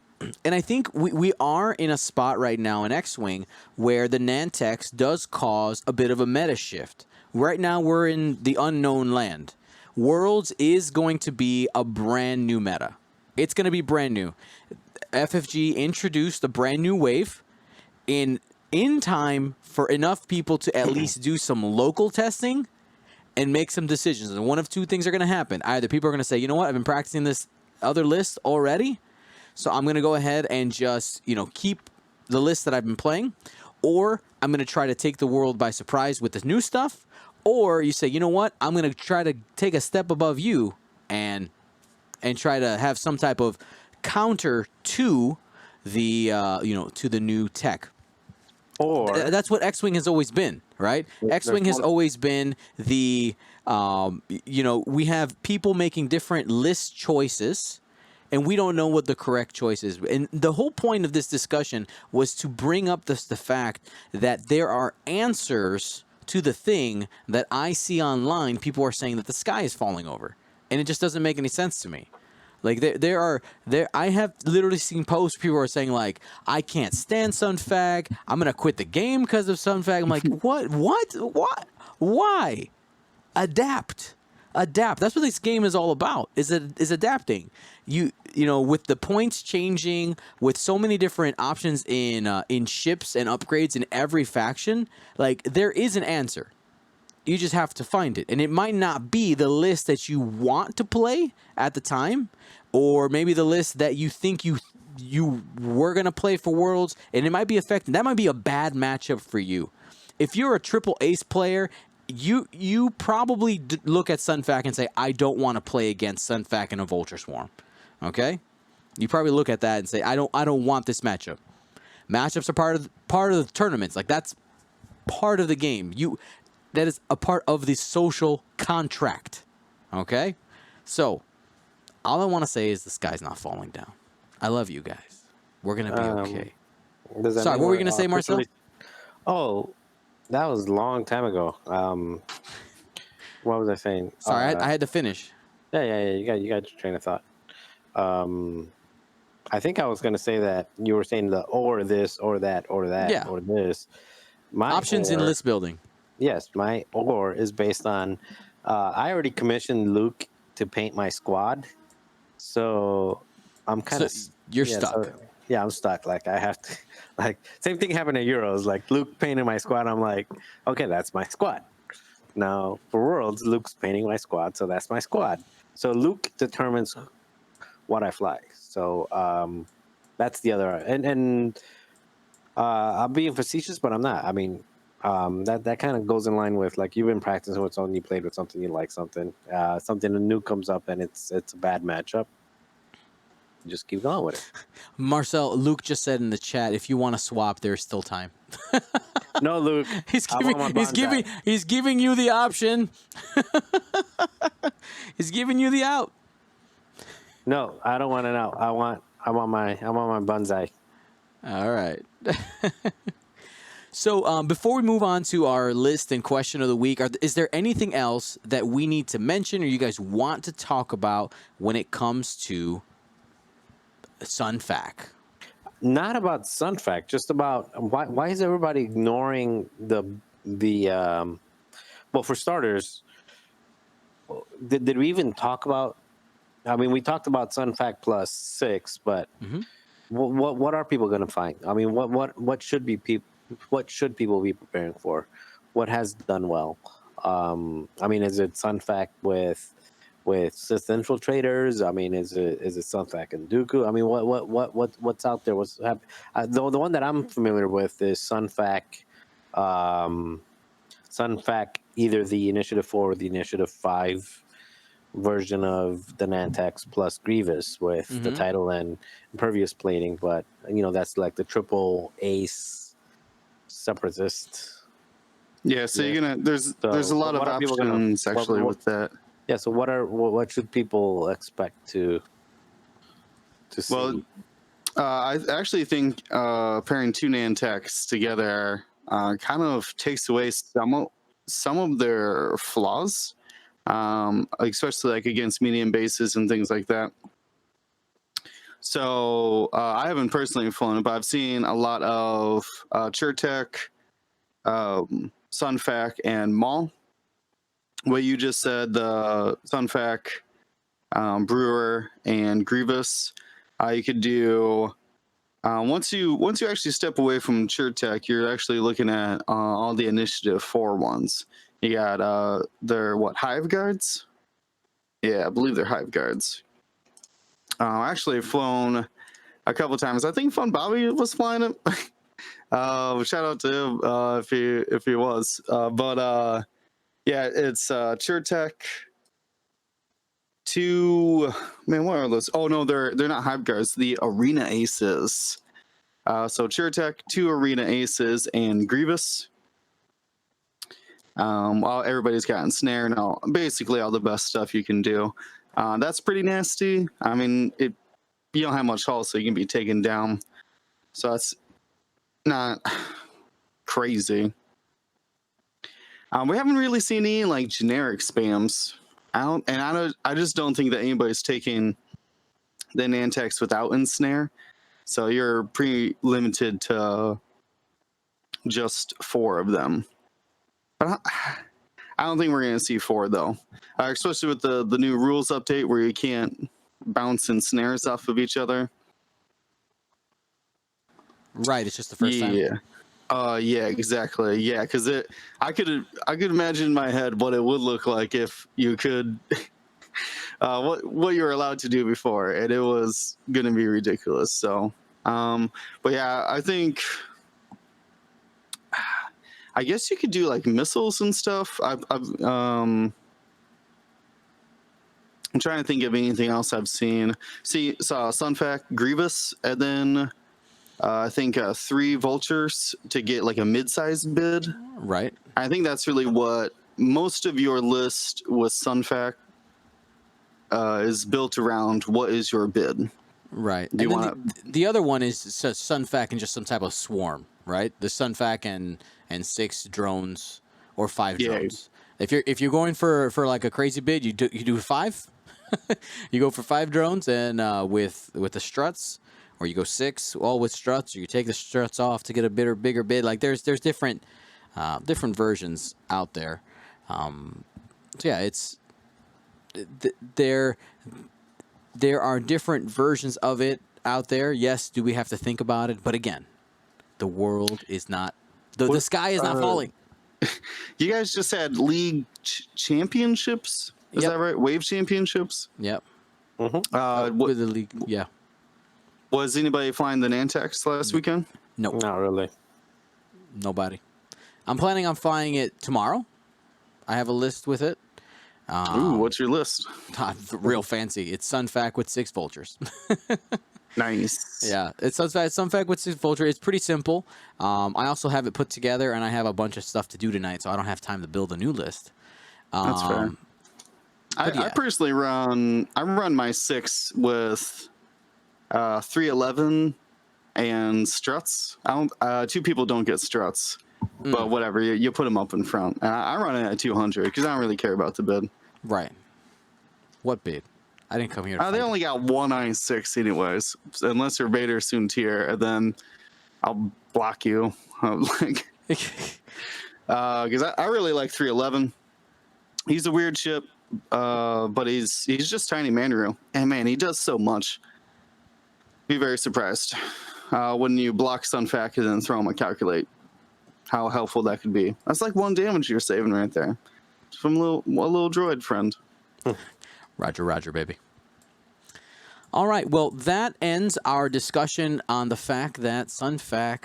And I think we are in a spot right now in X-Wing where the Nantex does cause a bit of a meta shift. Right now we're in the unknown land. Worlds is going to be a brand new meta. It's going to be brand new. FFG introduced a brand new wave in time for enough people to at least do some local testing and make some decisions. And one of 2 things are going to happen. Either people are going to say, you know what, I've been practicing this other list already, so I'm going to go ahead and just, keep the list that I've been playing. Or I'm going to try to take the world by surprise with this new stuff. Or you say, you know what, I'm going to try to take a step above you and try to have some type of counter to the, to the new tech. Or that's what X-Wing has always been, right? X-Wing has always been the, we have people making different list choices, and we don't know what the correct choice is. And the whole point of this discussion was to bring up the fact that there are answers to the thing that I see online. People are saying that the sky is falling over, and it just doesn't make any sense to me. Like I have literally seen posts. People are saying like, I can't stand Sunfag. I'm gonna quit the game because of Sunfag. I'm like, what? Why? Adapt. That's what this game is all about. Is adapting. You with the points changing, with so many different options in ships and upgrades in every faction, like there is an answer. You just have to find it, and it might not be the list that you want to play at the time, or maybe the list that you think you were gonna play for Worlds, and it might be affected. That might be a bad matchup for you. If you're a triple ace player, you probably look at Sunfac and say, I don't want to play against Sunfac in a Vulture Swarm. Okay, you probably look at that and say, I don't want this matchup. Matchups are part of the tournaments. Like that's part of the game. That is a part of the social contract. Okay, so all I want to say is the sky's not falling down. I love you guys. We're gonna be okay. Sorry, what were you gonna say, Marcel? Oh, that was a long time ago. What was I saying? Sorry, I had to finish. Yeah. You got your train of thought. Um, I think I was going to say that you were saying the or this or that or that Yeah. or this. My Options in or, list building. yes, my or is based on. I already commissioned Luke to paint my squad, so I'm kind So of you're yeah. stuck. So yeah, I'm stuck. Like I have to. Like same thing happened at Euros. Like Luke painted my squad. I'm like, okay, that's my squad. Now for Worlds, Luke's painting my squad, so that's my squad. So Luke determines what I fly. So that's the other. And I'm being facetious, but I'm not. I mean, that kind of goes in line with like you've been practicing with something, you played with something, you like something, something new comes up and it's a bad matchup. You just keep going with it. Marcel, Luke just said in the chat, if you want to swap, there's still time. No, Luke, He's I giving, want my bonsai. he's giving you the option. He's giving you the out. No, I don't want it out. I want my bonsai. All right. So before we move on to our list and question of the week, is there anything else that we need to mention or you guys want to talk about when it comes to Sunfac? Not about Sunfac, just about why is everybody ignoring the well, for starters, did we even talk about? I mean, we talked about Sunfac plus 6, but what are people going to find? I mean, what should be what should people be preparing for? What has done well? I mean, is it Sunfac with Sith infiltrators? I mean, is it Sunfac and Dooku? I mean, what's out there? What's happening? The one that I'm familiar with is Sunfac. Sunfac, either the Initiative 4 or the Initiative 5 version of the Nantex plus Grievous with the title and impervious plating, but that's like the triple ace separatist. Yeah, so you're gonna there's a lot of what are people options actually with that. Yeah, so what should people expect to see? Well, I actually think pairing two Nantex together kind of takes away some of their flaws, especially like against medium bases and things like that. So I haven't personally flown it, but I've seen a lot of Chertek, Sunfac, and Maul. What you just said, the Sunfac, Brewer, and Grievous. You could do once you actually step away from Chertek, you're actually looking at all the Initiative 4 ones. You got they're Hive Guards? Yeah, I believe they're Hive Guards. Actually flown a couple times. I think Fun Bobby was flying it. Shout out to him if he was. But yeah, it's Chertek. Two, man, what are those? Oh no, they're not Hive Guards. The Arena Aces. So Chertek, 2 Arena Aces, and Grievous. Everybody's gotten Snare and basically all the best stuff you can do. That's pretty nasty. I mean, you don't have much hull, so you can be taken down. So that's not crazy. We haven't really seen any like generic spams. I just don't think that anybody's taking the Nantex without Ensnare. So you're pretty limited to just 4 of them. But I don't think we're going to see 4 though, especially with the new rules update where you can't bounce Ensnares off of each other. Right, it's just the first time. Yeah, exactly. Yeah, because I could imagine in my head what it would look like if you could what you were allowed to do before, and it was gonna be ridiculous. So, but yeah, I think I guess you could do like missiles and stuff. I'm trying to think of anything else I've seen. Saw Sunfac, Grievous, and then I think 3 vultures to get like a mid-sized bid. Right. I think that's really what most of your list with Sunfac is built around. What is your bid? Right. Do you And want then the other one is Sunfac and just some type of swarm. right? The Sunfac and 6 drones or 5 Yeah. drones. If you're going for like a crazy bid, you do 5. You go for 5 drones and with the struts, or you go 6 all with struts, or you take the struts off to get a bigger bid. Like there's different versions out there. So yeah, it's there are different versions of it out there. Yes, do we have to think about it? But again, the world is not the sky is not falling. You guys just had league championships. Is Yep. that right? Wave championships. Yep. What, With the league, yeah. was anybody flying the Nantex last weekend? No, Not really. nobody. I'm planning on flying it tomorrow. I have a list with it. Ooh, what's your list? Real fancy. It's Sunfac with 6 vultures. Nice. Yeah, it's Sunfac with 6 vulture. It's pretty simple. I also have it put together, and I have a bunch of stuff to do tonight, so I don't have time to build a new list. That's fair. I personally run my 6 with 311 and struts. I don't. 2 people don't get struts, but whatever. You put them up in front. I run it at 200 because I don't really care about the bid. Right. What bid? I didn't come here to They fight. only got 1 I6 anyways, unless you're Vader soon tier, and then I'll block you. Like, because I really like 311. He's a weird ship, but he's just tiny Mandarin, and man, he does so much. Be very surprised when you block Sunfac and then throw him a calculate. How helpful that could be. That's like 1 damage you're saving right there from a little droid friend. Roger, baby. All right, well, that ends our discussion on the fact that Sunfac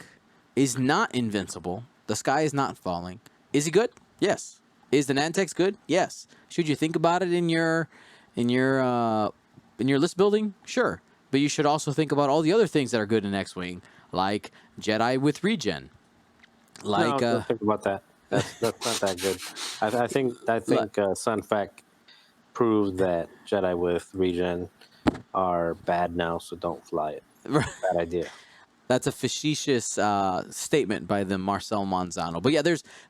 is not invincible. The sky is not falling. Is he good? Yes. Is the Nantex good? Yes. Should you think about it in your list building? Sure. But you should also think about all the other things that are good in X-Wing, like Jedi with regen. Like don't think about that. That's not that good. I think Sunfac proved that Jedi with regen are bad now, so don't fly it. Bad idea. That's a facetious statement by the Marcel Manzano. But yeah,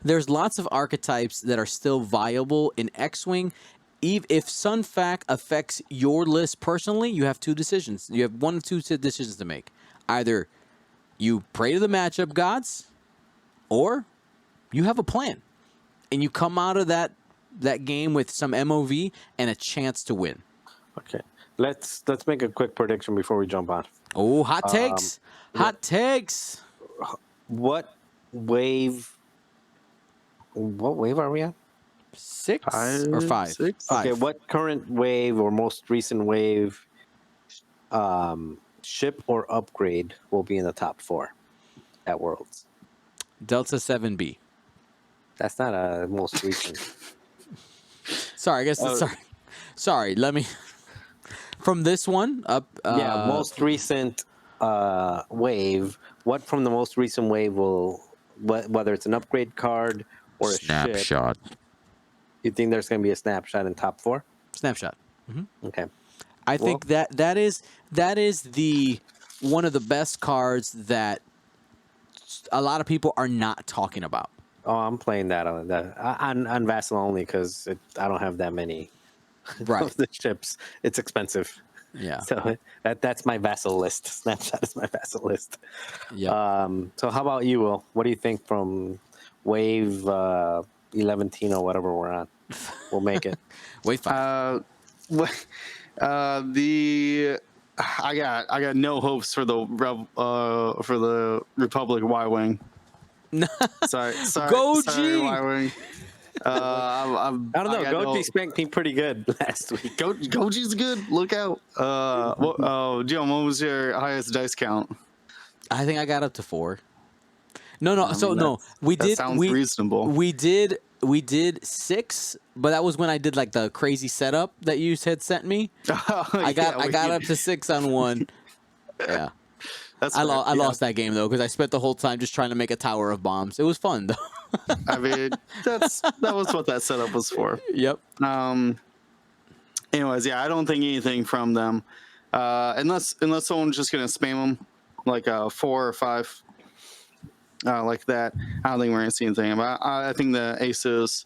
there's lots of archetypes that are still viable in X-Wing. If Sunfac affects your list personally, you have 2 decisions. You have 1 of 2 decisions to make. Either you pray to the matchup gods, or you have a plan, and you come out of that game with some MOV and a chance to win. Okay, let's make a quick prediction before we jump on. Oh, hot takes! Hot takes! What wave are we at? 6 or 5? 6? 5. Okay, what current wave or most recent wave ship or upgrade will be in the top 4 at Worlds? Delta 7B. That's not a most recent. Sorry, I guess. Sorry. Let me. From this one up. Most recent wave. What from the most recent wave will, whether it's an upgrade card or a ship? You think there's going to be a snapshot in top 4? Snapshot. Okay. I think that is the one of the best cards that a lot of people are not talking about. Oh, I'm playing that on Vassal only because I don't have that many Right. of the ships. It's expensive. Yeah. So that's my Vassal list. Snapshot is my Vassal list. Yeah. So how about you, Will? What do you think from wave 11 or whatever we're on? We'll make it. Wait 5. I got no hopes for the Republic Y-wing. Sorry, Go sorry, G! Y-wing. I don't know. Goji spanked me pretty good last week. Goji's good. Look out. Jim, what was your highest dice count? I think I got up to 4. No. We that did. Sounds reasonable. We did 6, but that was when I did like the crazy setup that you had sent me. I got up to 6 on one. Yeah. I lost that game though because I spent the whole time just trying to make a tower of bombs. It was fun though. I mean, that was what that setup was for. Yep. Anyways, yeah, I don't think anything from them, unless someone's just gonna spam them like 4 or 5. like that. I don't think we're going to see anything. But I think the aces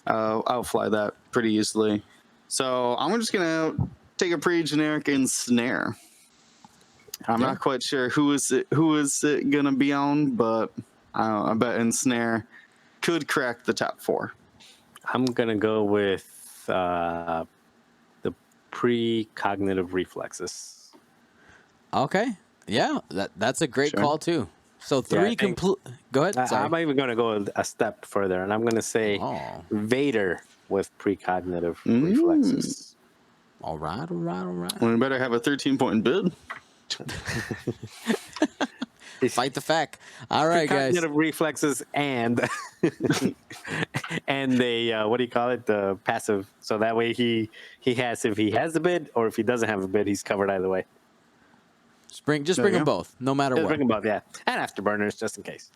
outfly that pretty easily. So I'm just going to take a pretty generic ensnare. I'm not quite sure who is it going to be on, but I bet ensnare could crack the top 4. I'm gonna go with the precognitive reflexes. Okay. Yeah, that's a great call too. So 3 complete. Go ahead. Sorry. I'm even gonna go a step further, and I'm gonna say Vader with precognitive reflexes. All right. We better have a 13-point bid. Fight the fact. All right, guys. Precognitive reflexes and and they what do you call it? The passive. So that way he has, if he has a bid or if he doesn't have a bid, he's covered either way. Bring them both, no matter what. Bring them both, yeah, and afterburners just in case.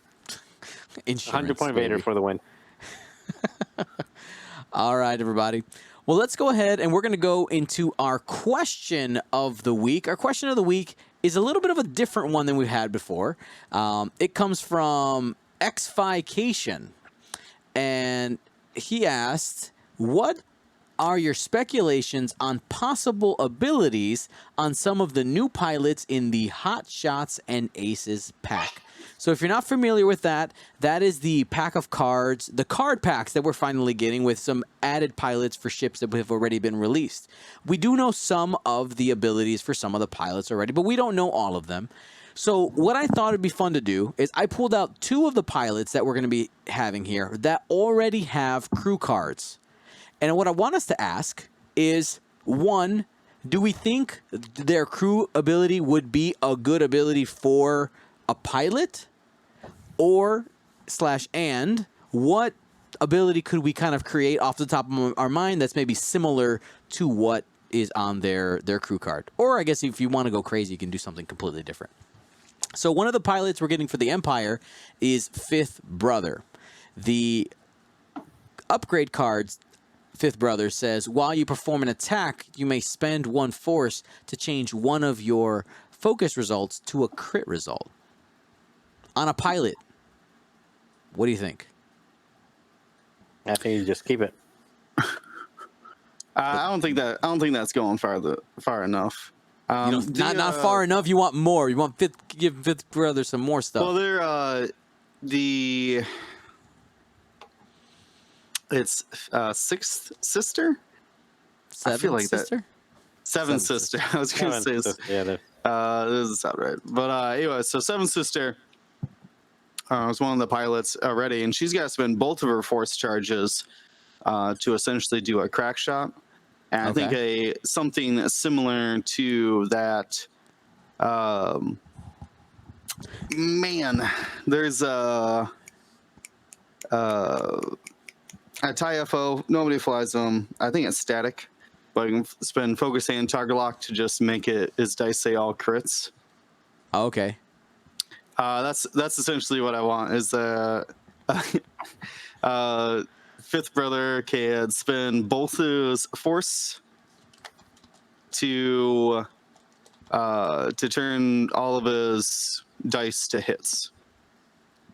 Insurance, 100-point Vader for the win. All right, everybody. Well, let's go ahead and we're going to go into our question of the week. Our question of the week is a little bit of a different one than we've had before. It comes from Xfication, and he asked, what are your speculations on possible abilities on some of the new pilots in the Hot Shots and Aces pack? So if you're not familiar with that, that is the pack of cards, the card packs that we're finally getting with some added pilots for ships that have already been released. We do know some of the abilities for some of the pilots already, but we don't know all of them. So what I thought would be fun to do is I pulled out 2 of the pilots that we're going to be having here that already have crew cards. And what I want us to ask is, 1, do we think their crew ability would be a good ability for a pilot? Or / what ability could we kind of create off the top of our mind that's maybe similar to what is on their crew card? Or I guess if you want to go crazy, you can do something completely different. So one of the pilots we're getting for the Empire is Fifth Brother. The upgrade cards, Fifth Brother says, while you perform an attack, you may spend 1 force to change one of your focus results to a crit result. On a pilot, what do you think? I think you just keep it. I don't think that's going far enough. Not far enough. You want more. You want give Fifth Brother some more stuff. Well, they're it's Sixth Sister. Seventh I feel like sister? that. Seventh Sister. I was going to say. Yeah, doesn't sound right. But anyway, so Seventh Sister was one of the pilots already, and she's got to spend both of her force charges to essentially do a crack shot. And I think something similar to that. There's a TIE-FO. Nobody flies them. I think it's static, but you can spend focus and target lock to just make his dice say all crits. Okay. That's essentially what I want. Is Fifth Brother can spend both his force to turn all of his dice to hits.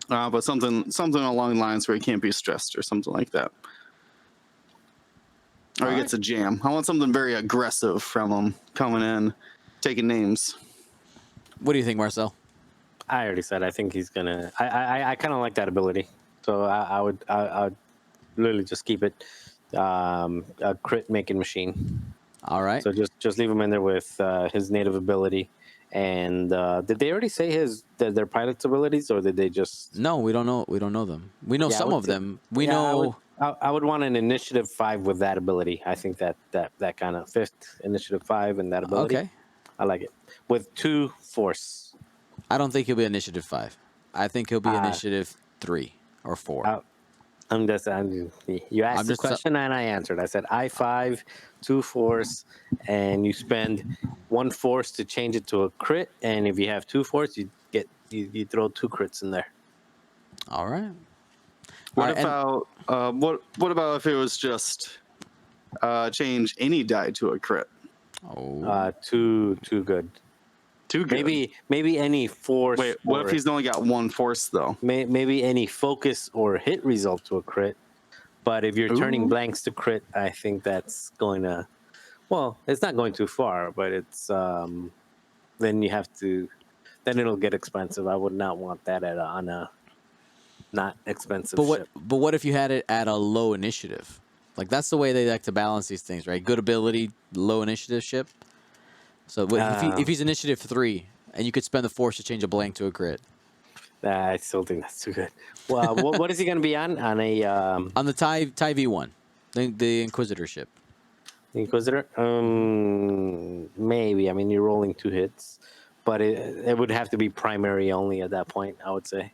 But something along the lines where he can't be stressed or something like that. Or he gets a jam. I want something very aggressive from him coming in, taking names. What do you think, Marcel? I already said I think he's gonna. I kind of like that ability, so I would literally just keep it a crit making machine. All right. So just leave him in there with his native ability. And did they already say their pilot's abilities, or did they just? No, we don't know. We don't know them. We know some of them. We know. I would want an initiative 5 with that ability. I think that kind of 5th initiative 5 and that ability. Okay. I like it with 2 force. I don't think he'll be initiative 5. I think he'll be initiative 3 or 4. You asked the question and I answered. I said I-5, 2 force, and you spend 1 force to change it to a crit. And if you have 2 force, you throw 2 crits in there. All right. What about if it was just change any die to a crit? Oh, too good. Too good. Maybe any force. Wait, what if he's only got one force though? Maybe any focus or hit result to a crit. But if you're turning Ooh. blanks to crit, I think that's going to. Well, it's not going too far, but it's then you have to. Then it'll get expensive. I would not want that on a not expensive ship. But what if you had it at a low initiative? Like that's the way they like to balance these things, right? Good ability, low initiative ship. So if he's initiative 3, and you could spend the force to change a blank to a crit. I still think that's too good. Well, what is he going to be on? On a on the TIE V1, the Inquisitor ship. Inquisitor? Maybe. I mean, you're rolling 2 hits, but it would have to be primary only at that point, I would say.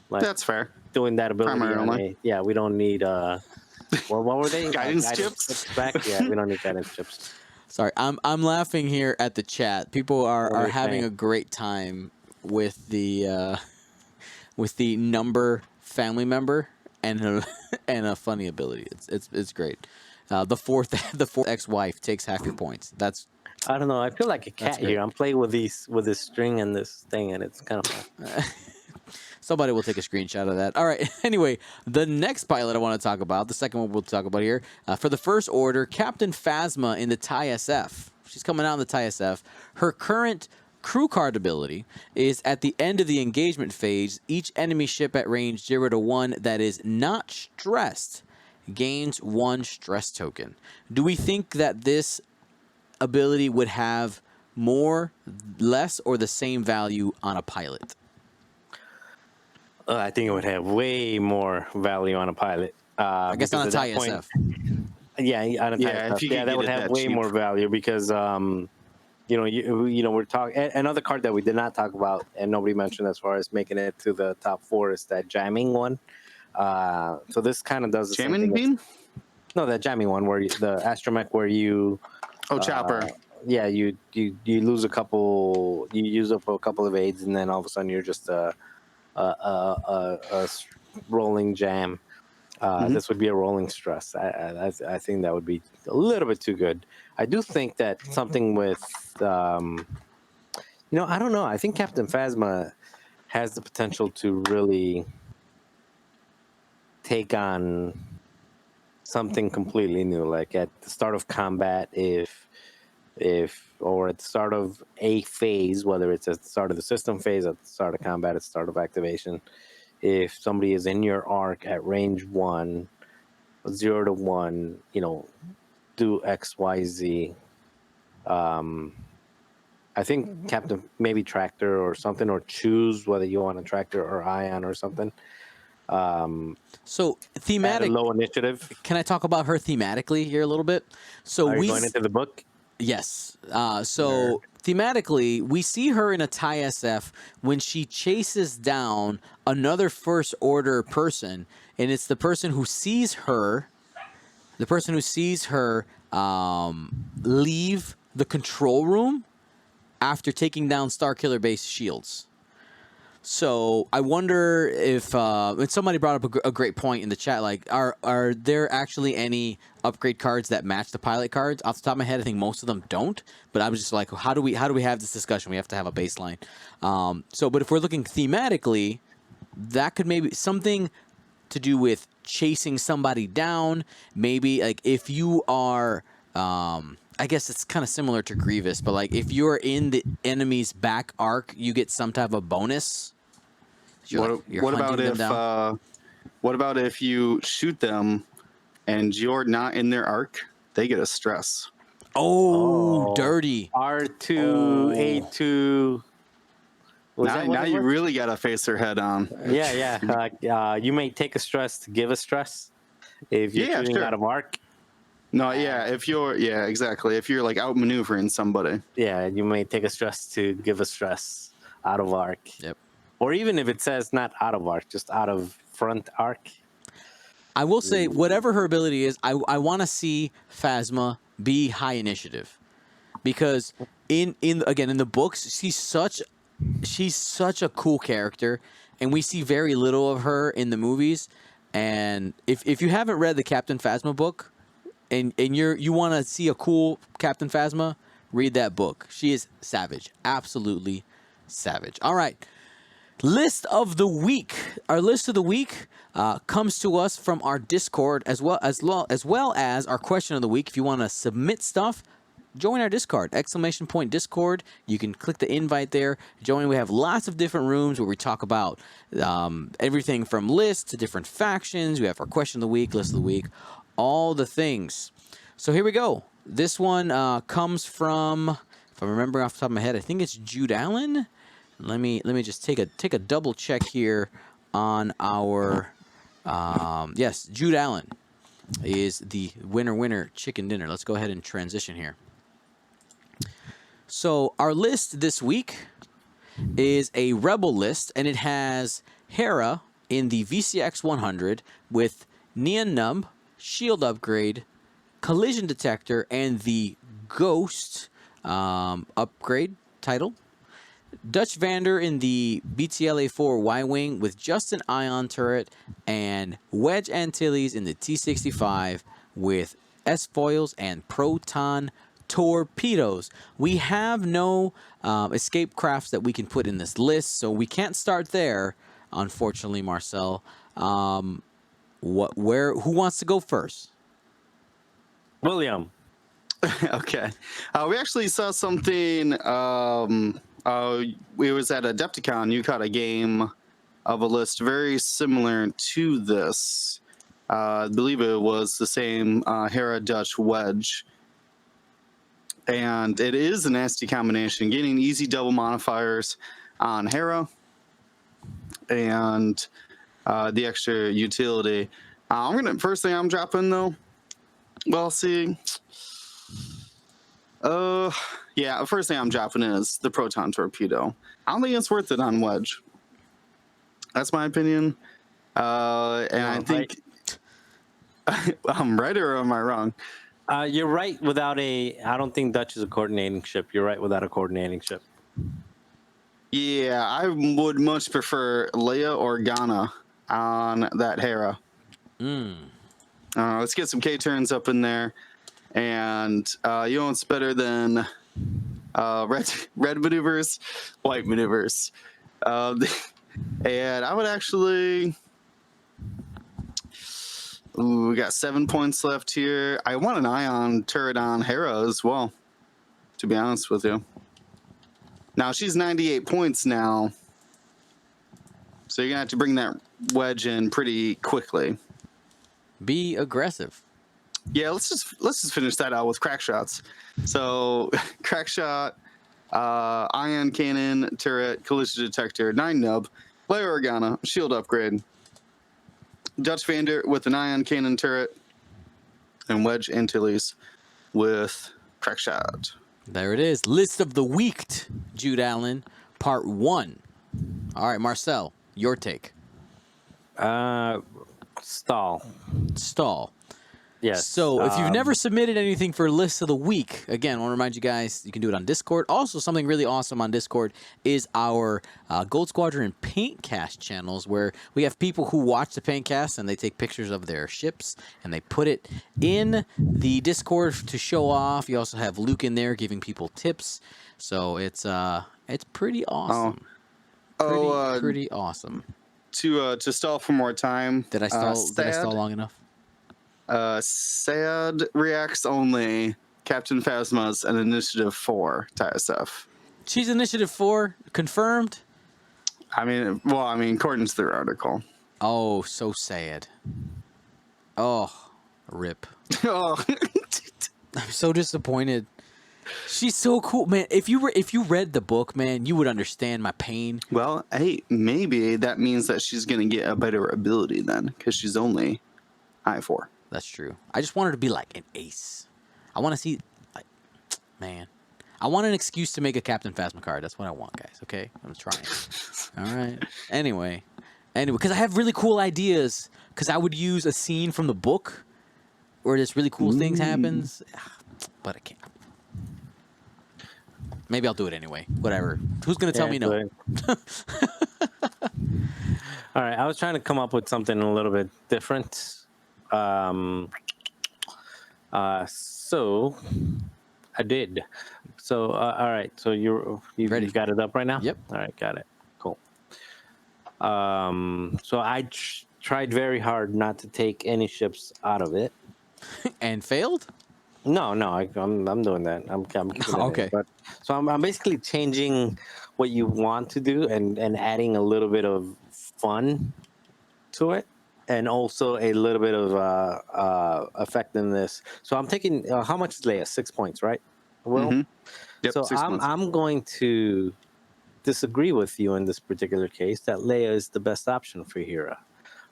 Like, that's fair. Doing that ability. Primary only. Yeah, we don't need. Well, what were they? Guidance chips? Back? Yeah, we don't need guidance chips. Sorry, I'm laughing here at the chat. People are having a great time with the number family member and a funny ability. It's great. The fourth ex-wife takes half your points. That's I don't know. I feel like a cat here. I'm playing with this string and this thing, and it's kind of fun. Somebody will take a screenshot of that. All right. Anyway, the next pilot I want to talk about, the second one we'll talk about here, for the First Order, Captain Phasma in the TIE SF. She's coming out in the TIE SF. Her current crew card ability is at the end of the engagement phase, each enemy ship at range 0 to 1 that is not stressed gains 1 stress token. Do we think that this ability would have more, less, or the same value on a pilot? I think it would have way more value on a pilot. I guess on a TIE SF. Yeah, on a TIE SF. Yeah, that would have way more value because, we're talking. Another card that we did not talk about and nobody mentioned as far as making it to the top 4 is that jamming one. So this kind of does the jamming beam. No, that jamming one where the astromech where you. Oh, chopper. Yeah, you lose a couple. You use up a couple of aids, and then all of a sudden you're just a rolling jam. This would be a rolling stress. I think that would be a little bit too good. I do think that something with, I don't know. I think Captain Phasma has the potential to really take on something completely new. Like at the start of combat, or at the start of a phase, whether it's at the start of the system phase, at the start of combat, at the start of activation, if somebody is in your arc at range 1, 0 to 1, do X, Y, Z. I think Captain, maybe Tractor or something, or choose whether you want a Tractor or Ion or something. So thematic, low initiative. Can I talk about her thematically here a little bit? So Are you going into the book? Yes. Thematically, we see her in a TIE SF when she chases down another First Order person, and it's the person who sees her. The person who sees her leave the control room after taking down Starkiller base shields. So I wonder if and somebody brought up a great point in the chat. Like, are there actually any upgrade cards that match the pilot cards? Off the top of my head, I think most of them don't. But I was just like, how do we have this discussion? We have to have a baseline. But if we're looking thematically, that could maybe something to do with chasing somebody down. Maybe like if you are. I guess it's kind of similar to Grievous, but like if you're in the enemy's back arc, you get some type of bonus. What about if you shoot them and you're not in their arc? They get a stress. Oh. Dirty. R2, A2. Now you really got to face their head on. Yeah. You may take a stress to give a stress if you're shooting out of arc. No, exactly. If you're like outmaneuvering somebody. Yeah, you may take a stress to give a stress out of arc. Yep. Or even if it says not out of arc, just out of front arc. I will say, whatever her ability is, I want to see Phasma be high initiative. Because in the books, she's such a cool character, and we see very little of her in the movies. And if you haven't read the Captain Phasma book, and you want to see a cool Captain Phasma, read that book. She is savage. Absolutely savage. All right. List of the week. Our list of the week comes to us from our Discord as well as our question of the week. If you want to submit stuff, join our Discord, !Discord. You can click the invite there. Join. We have lots of different rooms where we talk about everything from lists to different factions. We have our question of the week, list of the week, all the things. So here we go. This one comes from, if I'm remembering off the top of my head, I think it's Jude Allen. Let me just take a double check here on our yes, Jude Allen is the winner chicken dinner. Let's go ahead and transition here. So our list this week is a Rebel list, and it has Hera in the VCX 100 with Neon Nub, Shield Upgrade, Collision Detector, and the Ghost upgrade title. Dutch Vander in the BTLA-4 Y-Wing with just an ion turret, and Wedge Antilles in the T-65 with S-foils and proton torpedoes. We have no escape crafts that we can put in this list, so we can't start there, unfortunately, Marcel. Who wants to go first? William. Okay. We actually saw something. We was at Adepticon. You caught a game of a list very similar to this. I believe it was the same Hera Dutch Wedge. And it is a nasty combination. Getting easy double modifiers on Hera and the extra utility. First thing I'm dropping though. Well, see. Yeah, first thing I'm dropping is the proton torpedo. I don't think it's worth it on Wedge. That's my opinion. And I think I'm right, or am I wrong? You're right I don't think Dutch is a coordinating ship. You're right without a coordinating ship. Yeah, I would much prefer Leia Organa on that Hera. Let's get some K-turns up in there. And you know what's better than red maneuvers? White maneuvers. And I would actually... Ooh, we got 7 points left here. I want an ion turret on Hera as well, to be honest with you. Now, she's 98 points now. So you're going to have to bring that wedge in pretty quickly. Be aggressive. Yeah, let's just finish that out with crack shots. So, crack shot, ion cannon, turret, collision detector, 9 nub, Leia Organa, shield upgrade, Dutch Vander with an ion cannon turret, and Wedge Antilles with crack shot. There it is. List of the week, Jude Allen, part 1. All right, Marcel, your take. Stall. Yes. So if you've never submitted anything for List of the Week, again, I want to remind you guys, you can do it on Discord. Also, something really awesome on Discord is our Gold Squadron paint cast channels, where we have people who watch the paint cast and they take pictures of their ships and they put it in the Discord to show off. You also have Luke in there giving people tips. So it's pretty awesome. Pretty awesome. To stall for more time. Did I stall long enough? Sad reacts only. Captain Phasma's an Initiative 4 TSF. She's Initiative 4 confirmed. I mean, according to their article. Oh, so sad. Oh, rip. Oh, I'm so disappointed. She's so cool, man. If you read the book, man, you would understand my pain. well, hey, maybe that means that she's gonna get a better ability then, because she's only I4. That's true. I just want her to be like an ace. I want to see, like, man. I want an excuse to make a Captain Phasma card. That's what I want, guys. Okay, I'm trying. All right. Anyway, because I have really cool ideas. Because I would use a scene from the book where this really cool things happens, but I can't. Maybe I'll do it anyway. Whatever. Who's gonna tell me no? All right. I was trying to come up with something a little bit different. So I did. So, all right. So Ready. you got it up right now? Yep. All right, got it. Cool. So I tried very hard not to take any ships out of it. And failed? No, I'm doing that. I'm keeping it in. Okay. But so I'm basically changing what you want to do and adding a little bit of fun to it, and also a little bit of effectiveness. So I'm taking how much is Leia? 6 points, right? Well, Mhm. Yep, so 6 months. I'm going to disagree with you in this particular case that Leia is the best option for Hera.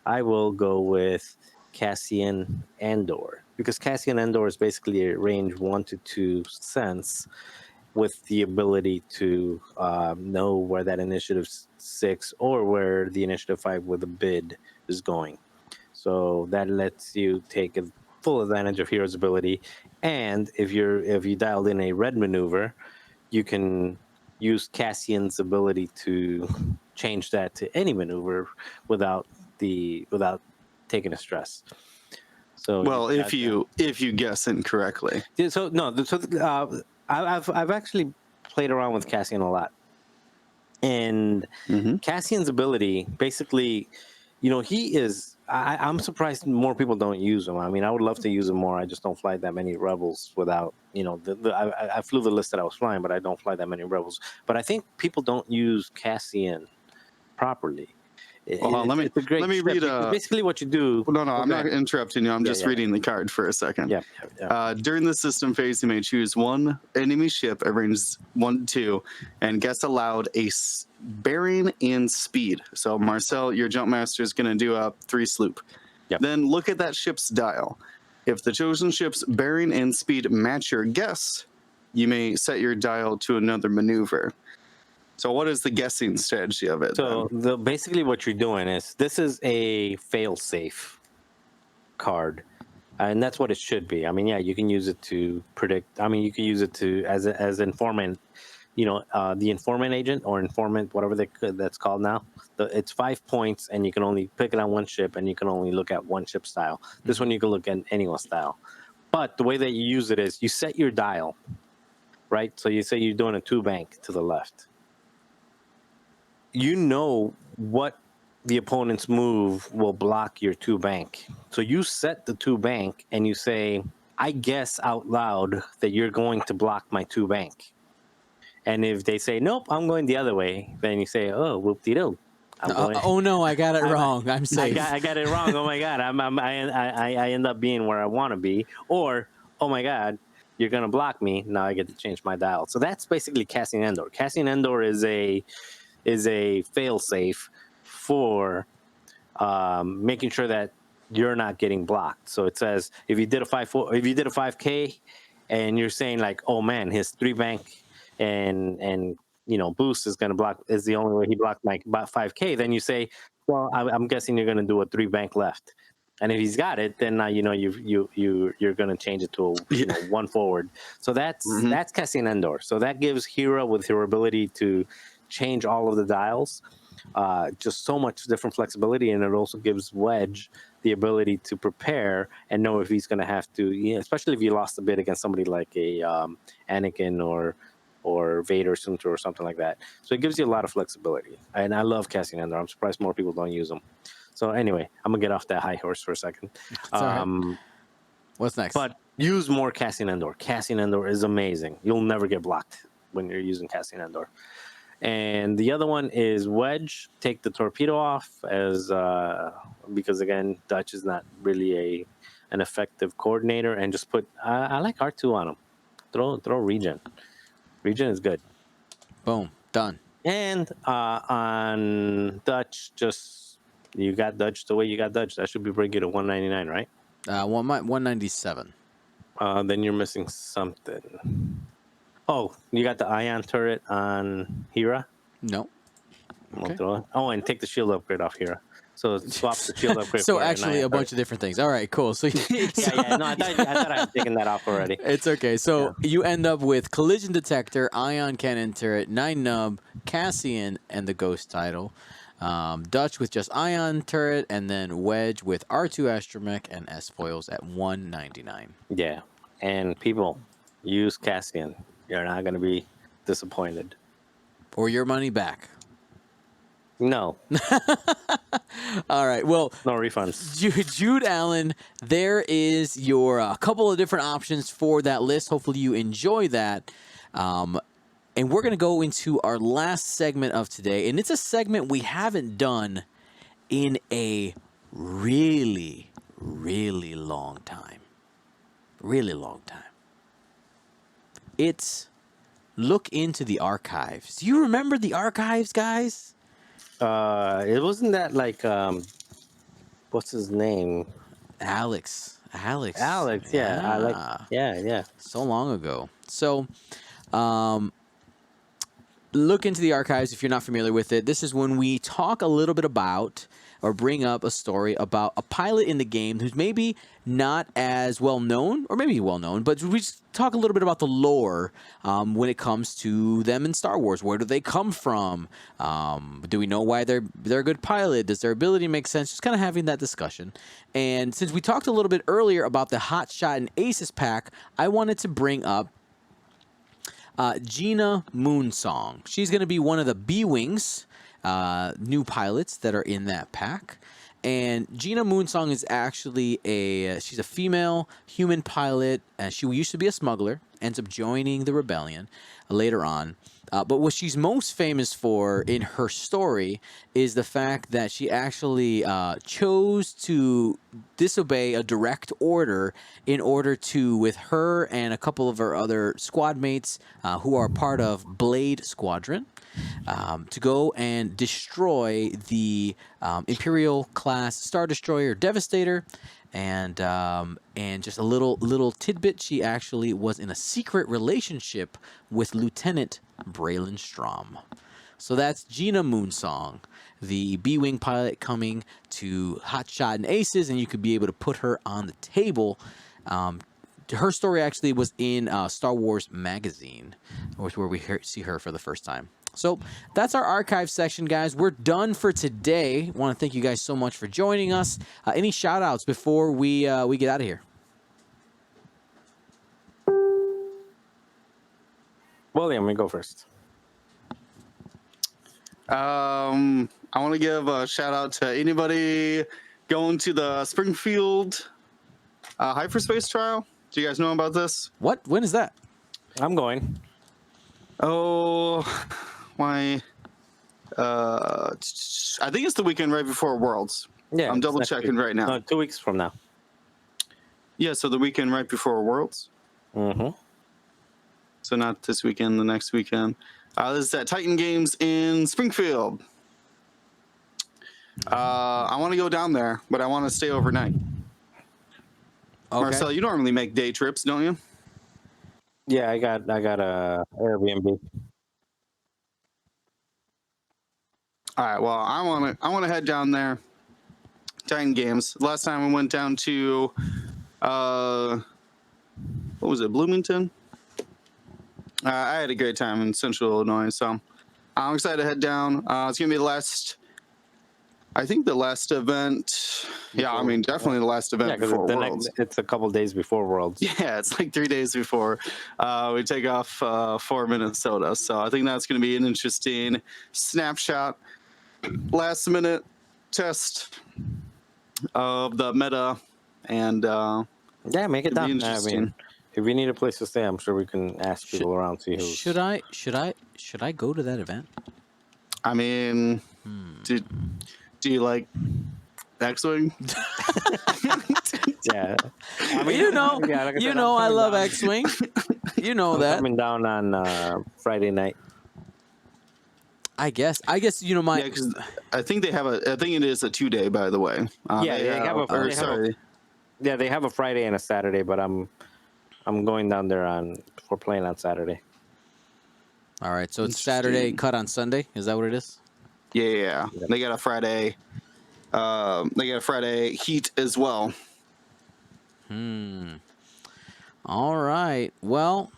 I will go with Cassian Andor because Cassian Andor is basically a range 1 to 2 sense with the ability to know where that initiative 6 or where the initiative 5 with a bid is going. So that lets you take a full advantage of Hero's ability, and if you dialed in a red maneuver, you can use Cassian's ability to change that to any maneuver without taking a stress. So Well, you've if you guess incorrectly. so no, so I've actually played around with Cassian a lot, and Mhm. Cassian's ability basically, he is. I'm surprised more people don't use him. I mean, I would love to use him more. I just don't fly that many rebels without, I flew the list that I was flying, but I don't fly that many rebels. But I think people don't use Cassian properly. Hold on, let It's a great me ship read because basically what you do. No, I'm Okay. not interrupting you. I'm Yeah, just yeah. reading the card for a second. Yeah. During the system phase, you may choose one enemy ship at range 1 to 2 and guess aloud a bearing and speed. So, Marcel, your jump master is going to do a 3 sloop. Yep. Then look at that ship's dial. If the chosen ship's bearing and speed match your guess, you may set your dial to another maneuver. So what is the guessing strategy of it? So basically what you're doing is this is a fail-safe card. And that's what it should be. I mean, yeah, you can use it to predict. I mean, you can use it to as informant, the informant agent or informant, whatever that's called now. It's 5 points, and you can only pick it on one ship, and you can only look at one ship style. This one you can look at anyone's style. But the way that you use it is you set your dial, right? So you say you're doing a 2 bank to the left. You know what the opponent's move will block your 2 bank. So you set the 2 bank and you say, I guess out loud that you're going to block my 2 bank. And if they say, nope, I'm going the other way, then you say, oh, whoop-de-doo. Oh no, I got it wrong. I'm safe. I got it wrong. Oh my God. I end up being where I want to be. Or, oh my God, you're going to block me. Now I get to change my dial. So that's basically Cassian Andor. Cassian Andor is a fail-safe for making sure that you're not getting blocked. So it says if you did a 5K and you're saying like, oh man, his 3 bank and boost is the only way he blocked my 5K, then you say, well, I'm guessing you're going to do a 3 bank left. And if he's got it, then now you're going to change it to a 1 forward. So that's Cassian Andor. So that gives Hera with her ability to change all of the dials just so much different flexibility, and it also gives Wedge the ability to prepare and know if he's going to have to, especially if you lost a bit against somebody like a Anakin or Vader Sunter or something like that. So it gives you a lot of flexibility, and I love Cassian Andor. I'm surprised more people don't use them. So anyway, I'm gonna get off that high horse for a second. All right. What's next? But use more Cassian Andor. Cassian Andor is amazing. You'll never get blocked when you're using Cassian Andor. And the other one is Wedge. Take the torpedo off because again, Dutch is not really an effective coordinator, and just put I like R2 on him. Throw Regen. Regen is good. Boom, done. And on Dutch, just you got Dutch the way you got Dutch. That should be pretty good at 199, right? 197. Then you're missing something. Oh, you got the ion turret on Hera? No. Okay. Oh, and take the shield upgrade off Hera. So swap the shield upgrade. So for an actually, ion a bunch turret. of different things. All right, cool. So Yeah. No, I thought I had taken that off already. It's okay. So you end up with collision detector, ion cannon turret, 9 nub, Cassian, and the ghost title. Dutch with just ion turret, and then Wedge with R2 astromech and S foils at 199. Yeah, and people, use Cassian. You're not going to be disappointed. Or your money back. No, All right. Well, no refunds. Jude Allen, there is your couple of different options for that list. Hopefully you enjoy that. And we're going to go into our last segment of today. And it's a segment we haven't done in a really, really long time. Really long time. It's look into the archives. Do you remember the archives, guys? It wasn't that like what's his name? Alex. Yeah. Yeah. So long ago. So, look into the archives if you're not familiar with it. This is when we talk a little bit about or bring up a story about a pilot in the game who's maybe not as well known, or maybe well known, but we just talk a little bit about the lore when it comes to them in Star Wars. Where do they come from? Do we know why they're a good pilot? Does their ability make sense? Just kind of having that discussion. And since we talked a little bit earlier about the Hot Shot and Aces pack, I wanted to bring up Gina Moonsong. She's going to be one of the B-Wings new pilots that are in that pack. And Gina Moonsong is actually she's a female human pilot. She used to be a smuggler, ends up joining the rebellion later on. But what she's most famous for in her story is the fact that she actually chose to disobey a direct order in order to, with her and a couple of her other squad mates who are part of Blade Squadron, to go and destroy the Imperial class Star Destroyer Devastator. And just a little tidbit, she actually was in a secret relationship with Lieutenant Braylon Strom. So that's Gina Moonsong, the B-Wing pilot coming to Hot Shot and Aces, and you could be able to put her on the table. Her story actually was in Star Wars Magazine, where we see her for the first time. So that's our archive section, guys. We're done for today. I want to thank you guys so much for joining us. Any shout outs before we get out of here? William, you go first. I want to give a shout out to anybody going to the Springfield hyperspace trial. Do you guys know about this? What? When is that? I'm going. Oh, my. I think it's the weekend right before Worlds. Yeah, I'm it's double next checking week. right now. No, 2 weeks from now. Yeah, so the weekend right before Worlds. Mm-hmm. So not this weekend, the next weekend. This is at Titan Games in Springfield. I want to go down there, but I want to stay overnight. Okay. Marcel, you normally make day trips, don't you? Yeah, I got a Airbnb. All right. Well, I want to head down there. Titan Games. Last time we went down to, what was it, Bloomington? I had a great time in Central Illinois, so I'm excited to head down. It's gonna be the last. I think the last event. Yeah, I mean, definitely the last event before Worlds. It's a couple days before Worlds. Yeah, it's like 3 days before we take off for Minnesota. So I think that's going to be an interesting snapshot, last minute test of the meta, and yeah, make it down. I mean, if we need a place to stay, I'm sure we can ask people around. See who's... Should I go to that event? I mean, do you like X-Wing? Yeah, I mean, I love X-Wing. You know that. Coming down on Friday night. I guess my. Yeah, because I think they have I think it is a 2-day, by the way. They have a Friday and a Saturday, but I'm going down there for playing on Saturday. All right, so it's Saturday cut on Sunday. Is that what it is? Yeah. They got a Friday. They got a Friday heat as well. All right. Well,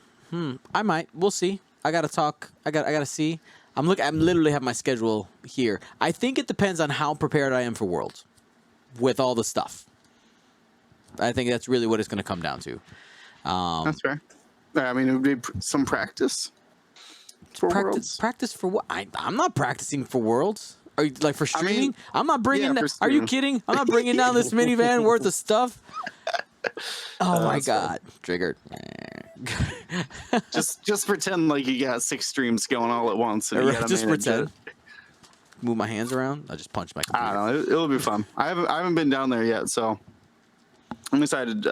I might. We'll see. I gotta talk. I gotta see. I'm literally have my schedule here. I think it depends on how prepared I am for Worlds, with all the stuff. I think that's really what it's going to come down to. That's fair. I mean, it would be some practice for Worlds. Practice for what? I'm not practicing for Worlds. Are you like for I mean, streaming? I'm not bringing. yeah, for Are you streaming. kidding? I'm not bringing down this minivan worth of stuff. Oh my that's fine. god, triggered. Just pretend like you got 6 streams going all at once. And you gotta Just manage pretend. it. Move my hands around. I just punch my computer. I don't know. It'll be fun. I haven't been down there yet, so I'm excited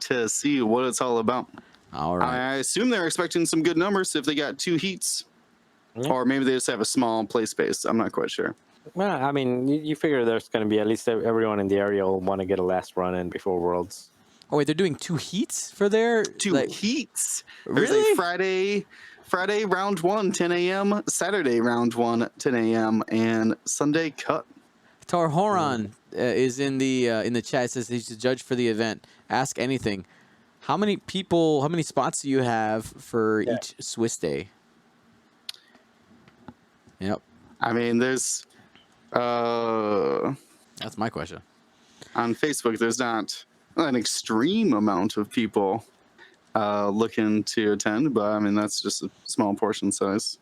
to see what it's all about. All right. I assume they're expecting some good numbers if they got 2 heats, or maybe they just have a small play space. I'm not quite sure. Well, I mean, you figure there's going to be at least everyone in the area will want to get a last run in before Worlds. Oh wait, they're doing 2 heats for their 2 like, heats. There's Really? a Friday round 1, 10 a.m., Saturday round 1, 10 a.m., and Sunday cut. Tarhoran is in the chat. It says he's the judge for the event. Ask anything. How many spots do you have for each Swiss day? Yep. I mean, there's That's my question. on Facebook, there's not an extreme amount of people looking to attend, but I mean, that's just a small portion size.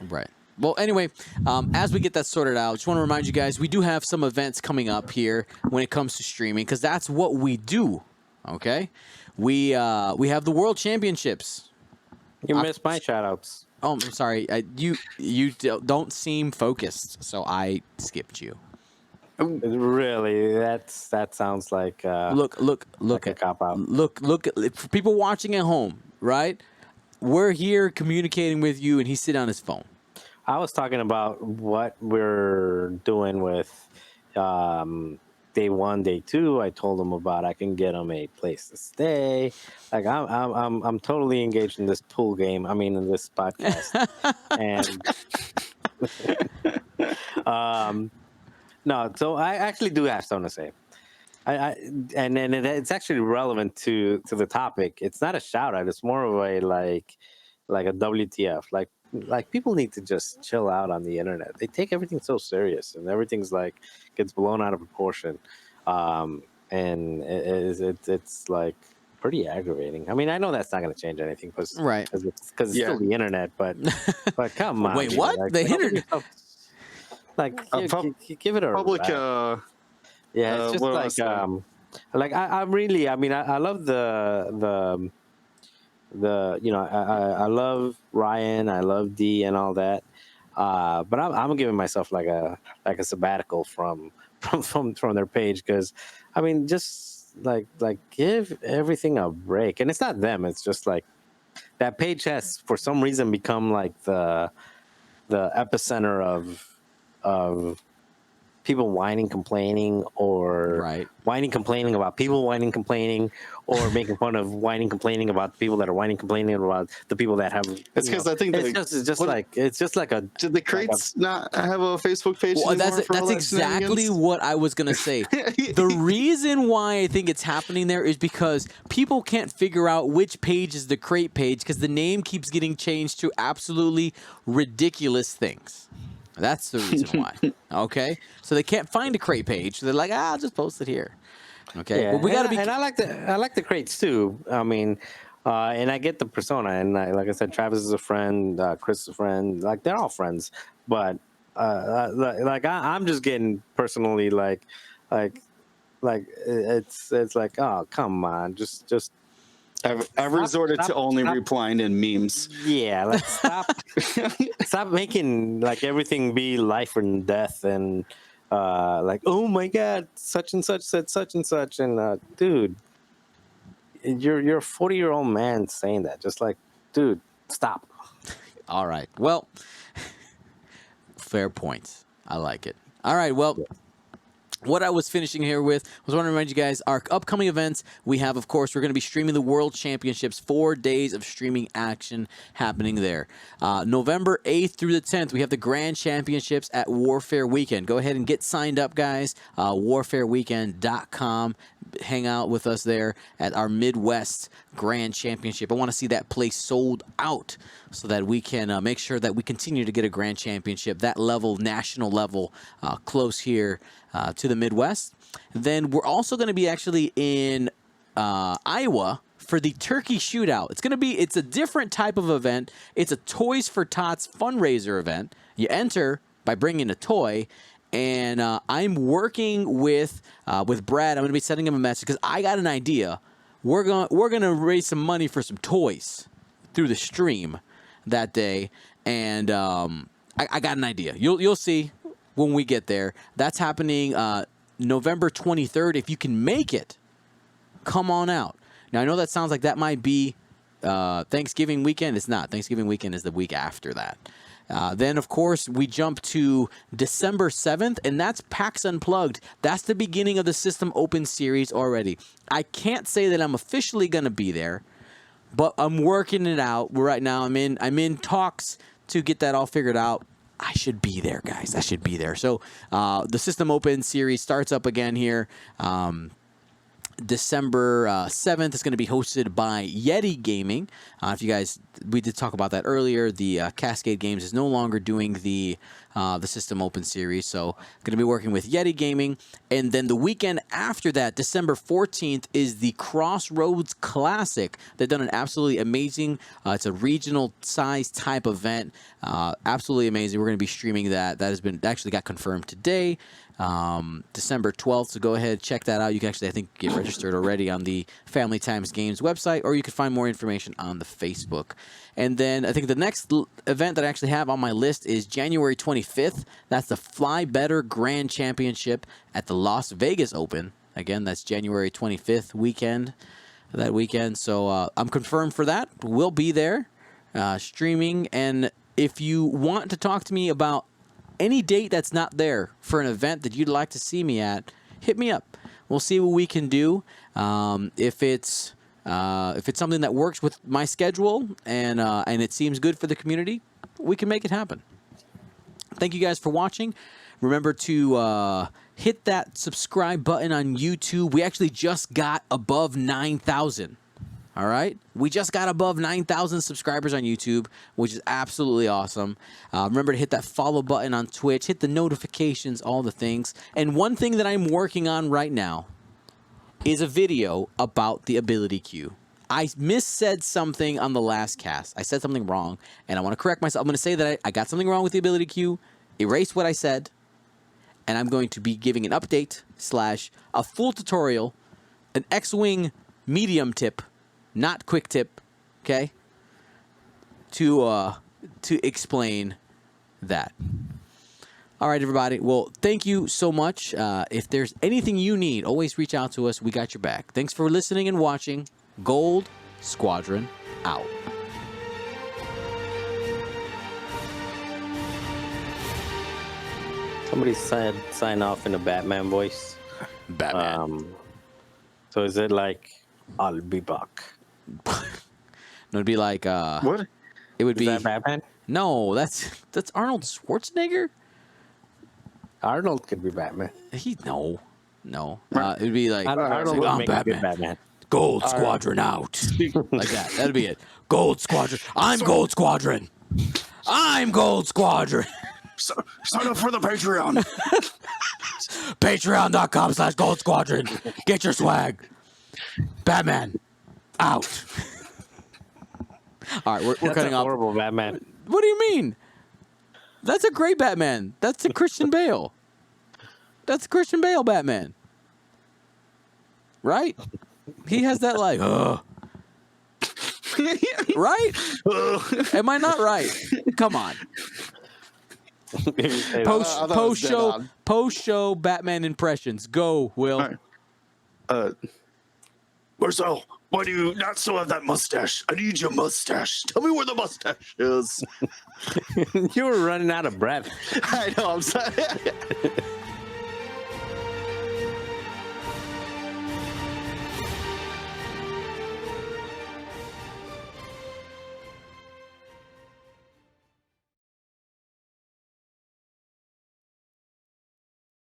Right. Well, anyway, as we get that sorted out, just want to remind you guys, we do have some events coming up here when it comes to streaming, because that's what we do. Okay, we have the World Championships. You missed my shoutouts. Oh, I'm sorry. You don't seem focused, so I skipped you. Really, that sounds like Look like a at cop-out. look for people watching at home, right? We're here communicating with you, and he's sitting on his phone. I was talking about what we're doing with day 1, day 2. I told them about I can get them a place to stay. Like I'm totally engaged in this pool game. I mean, in this podcast, and no. So I actually do have something to say. And it's actually relevant to the topic. It's not a shout out. It's more of a like a WTF. Like people need to just chill out on the internet. They take everything so serious, and everything's like gets blown out of proportion. And it's like pretty aggravating. I mean, I know that's not going to change anything, because Right. it's still the internet. But come on, Wait, dude, what? The internet? Give it a Public, rest. Yeah, it's just what like else, though? I really, I mean, I love I love Ryan, I love D and all that, but I'm giving myself like a sabbatical from their page, because I mean, just like give everything a break. And it's not them, it's just like that page has for some reason become like the epicenter of people whining, complaining, or Right. whining, complaining about people whining, complaining, or making fun of whining, complaining about the people that are whining, complaining about the people that have. It's because I think it's just like a. did the crates not have a Facebook page? Well, anymore for all that's that exactly shenanigans? what I was gonna say. The reason why I think it's happening there is because people can't figure out which page is the crate page, because the name keeps getting changed to absolutely ridiculous things. That's the reason why. Okay, so they can't find a crate page. So they're like, I'll just post it here. Okay, Yeah, but we gotta be. And I like the crates too. I mean, and I get the persona, and like I said, Travis is a friend, Chris is a friend. Like they're all friends, but I'm just getting personally like it's like, oh, come on, just. I've resorted to only stop. replying in memes. Yeah, like stop making like everything be life and death, and like, oh my god, such and such said such and such, and dude, you're a 40-year-old man saying that. Just like, dude, stop. All right. Well, fair points. I like it. All right. Well. What I was finishing here with was want to remind you guys our upcoming events. We have, of course, we're going to be streaming the World Championships, 4 days of streaming action happening there. November 8th through the 10th, we have the Grand Championships at Warfare Weekend. Go ahead and get signed up, guys. Warfareweekend.com. Hang out with us there at our Midwest Grand Championship. I want to see that place sold out so that we can make sure that we continue to get a Grand Championship, that level, national level, close here to the Midwest. Then we're also going to be actually in Iowa for the Turkey Shootout. It's a different type of event. It's a Toys for Tots fundraiser event. You enter by bringing a toy, and I'm working with Brad. I'm going to be sending him a message because I got an idea. We're gonna raise some money for some toys through the stream that day, and I got an idea. You'll see when we get there. That's happening November 23rd. If you can make it, come on out. Now I know that sounds like that might be Thanksgiving weekend. It's not. Thanksgiving weekend is the week after that. Then, of course, we jump to December 7th, and that's PAX Unplugged. That's the beginning of the System Open series already. I can't say that I'm officially going to be there, but I'm working it out. Right now, I'm in talks to get that all figured out. I should be there, guys. I should be there. So the System Open series starts up again here. December 7th is going to be hosted by Yeti Gaming. If you guys, we did talk about that earlier. The Cascade Games is no longer doing the System Open series, so going to be working with Yeti Gaming. And then the weekend after that, December 14th, is the Crossroads Classic. They've done an absolutely amazing. It's a regional size type event. Absolutely amazing. We're going to be streaming that. That has been actually got confirmed today. December 12th, so go ahead, check that out. You can actually, I think, get registered already on the Family Times Games website, or you can find more information on the Facebook. And then I think the next event that I actually have on my list is January 25th. That's the Fly Better Grand Championship at the Las Vegas Open. Again, that's January 25th weekend, that weekend. So I'm confirmed for that. We'll be there streaming. And if you want to talk to me about any date that's not there for an event that you'd like to see me at, hit me up. We'll see what we can do. If it's something that works with my schedule and it seems good for the community, we can make it happen. Thank you guys for watching. Remember to hit that subscribe button on YouTube. We actually just got above 9,000. All right, we just got above 9,000 subscribers on YouTube, which is absolutely awesome. Remember to hit that follow button on Twitch, hit the notifications, all the things. And one thing that I'm working on right now is a video about the ability queue. I missaid something on the last cast. I said something wrong, and I want to correct myself. I'm going to say that I got something wrong with the ability queue, erase what I said, and I'm going to be giving an update / a full tutorial, an X-Wing medium tip, not quick tip, okay, to explain that. All right, everybody. Well, thank you so much. If there's anything you need, always reach out to us. We got your back. Thanks for listening and watching. Gold Squadron out. Somebody said sign off in a Batman voice. Batman. So is it like I'll be back? No, it'd be like What? It would Is be that Batman? No, that's Arnold Schwarzenegger. Arnold could be Batman. No. It would be like Arnold would I'm make a good Batman. Gold Squadron out. Like that. That'd be it. Gold Squadron. I'm Gold Squadron. I'm Gold Squadron. Sign up for the Patreon. Patreon.com/Gold Squadron. Get your swag. Batman out. All right, we're That's cutting a off. horrible Batman. What do you mean? That's a great Batman. That's a Christian Bale. That's a Christian Bale Batman. Right? He has that like, right? Am I not right? Come on. Post show Batman impressions. Go, Will. Right. Marcel, why do you not still have that mustache? I need your mustache. Tell me where the mustache is. You were running out of breath. I know, I'm sorry.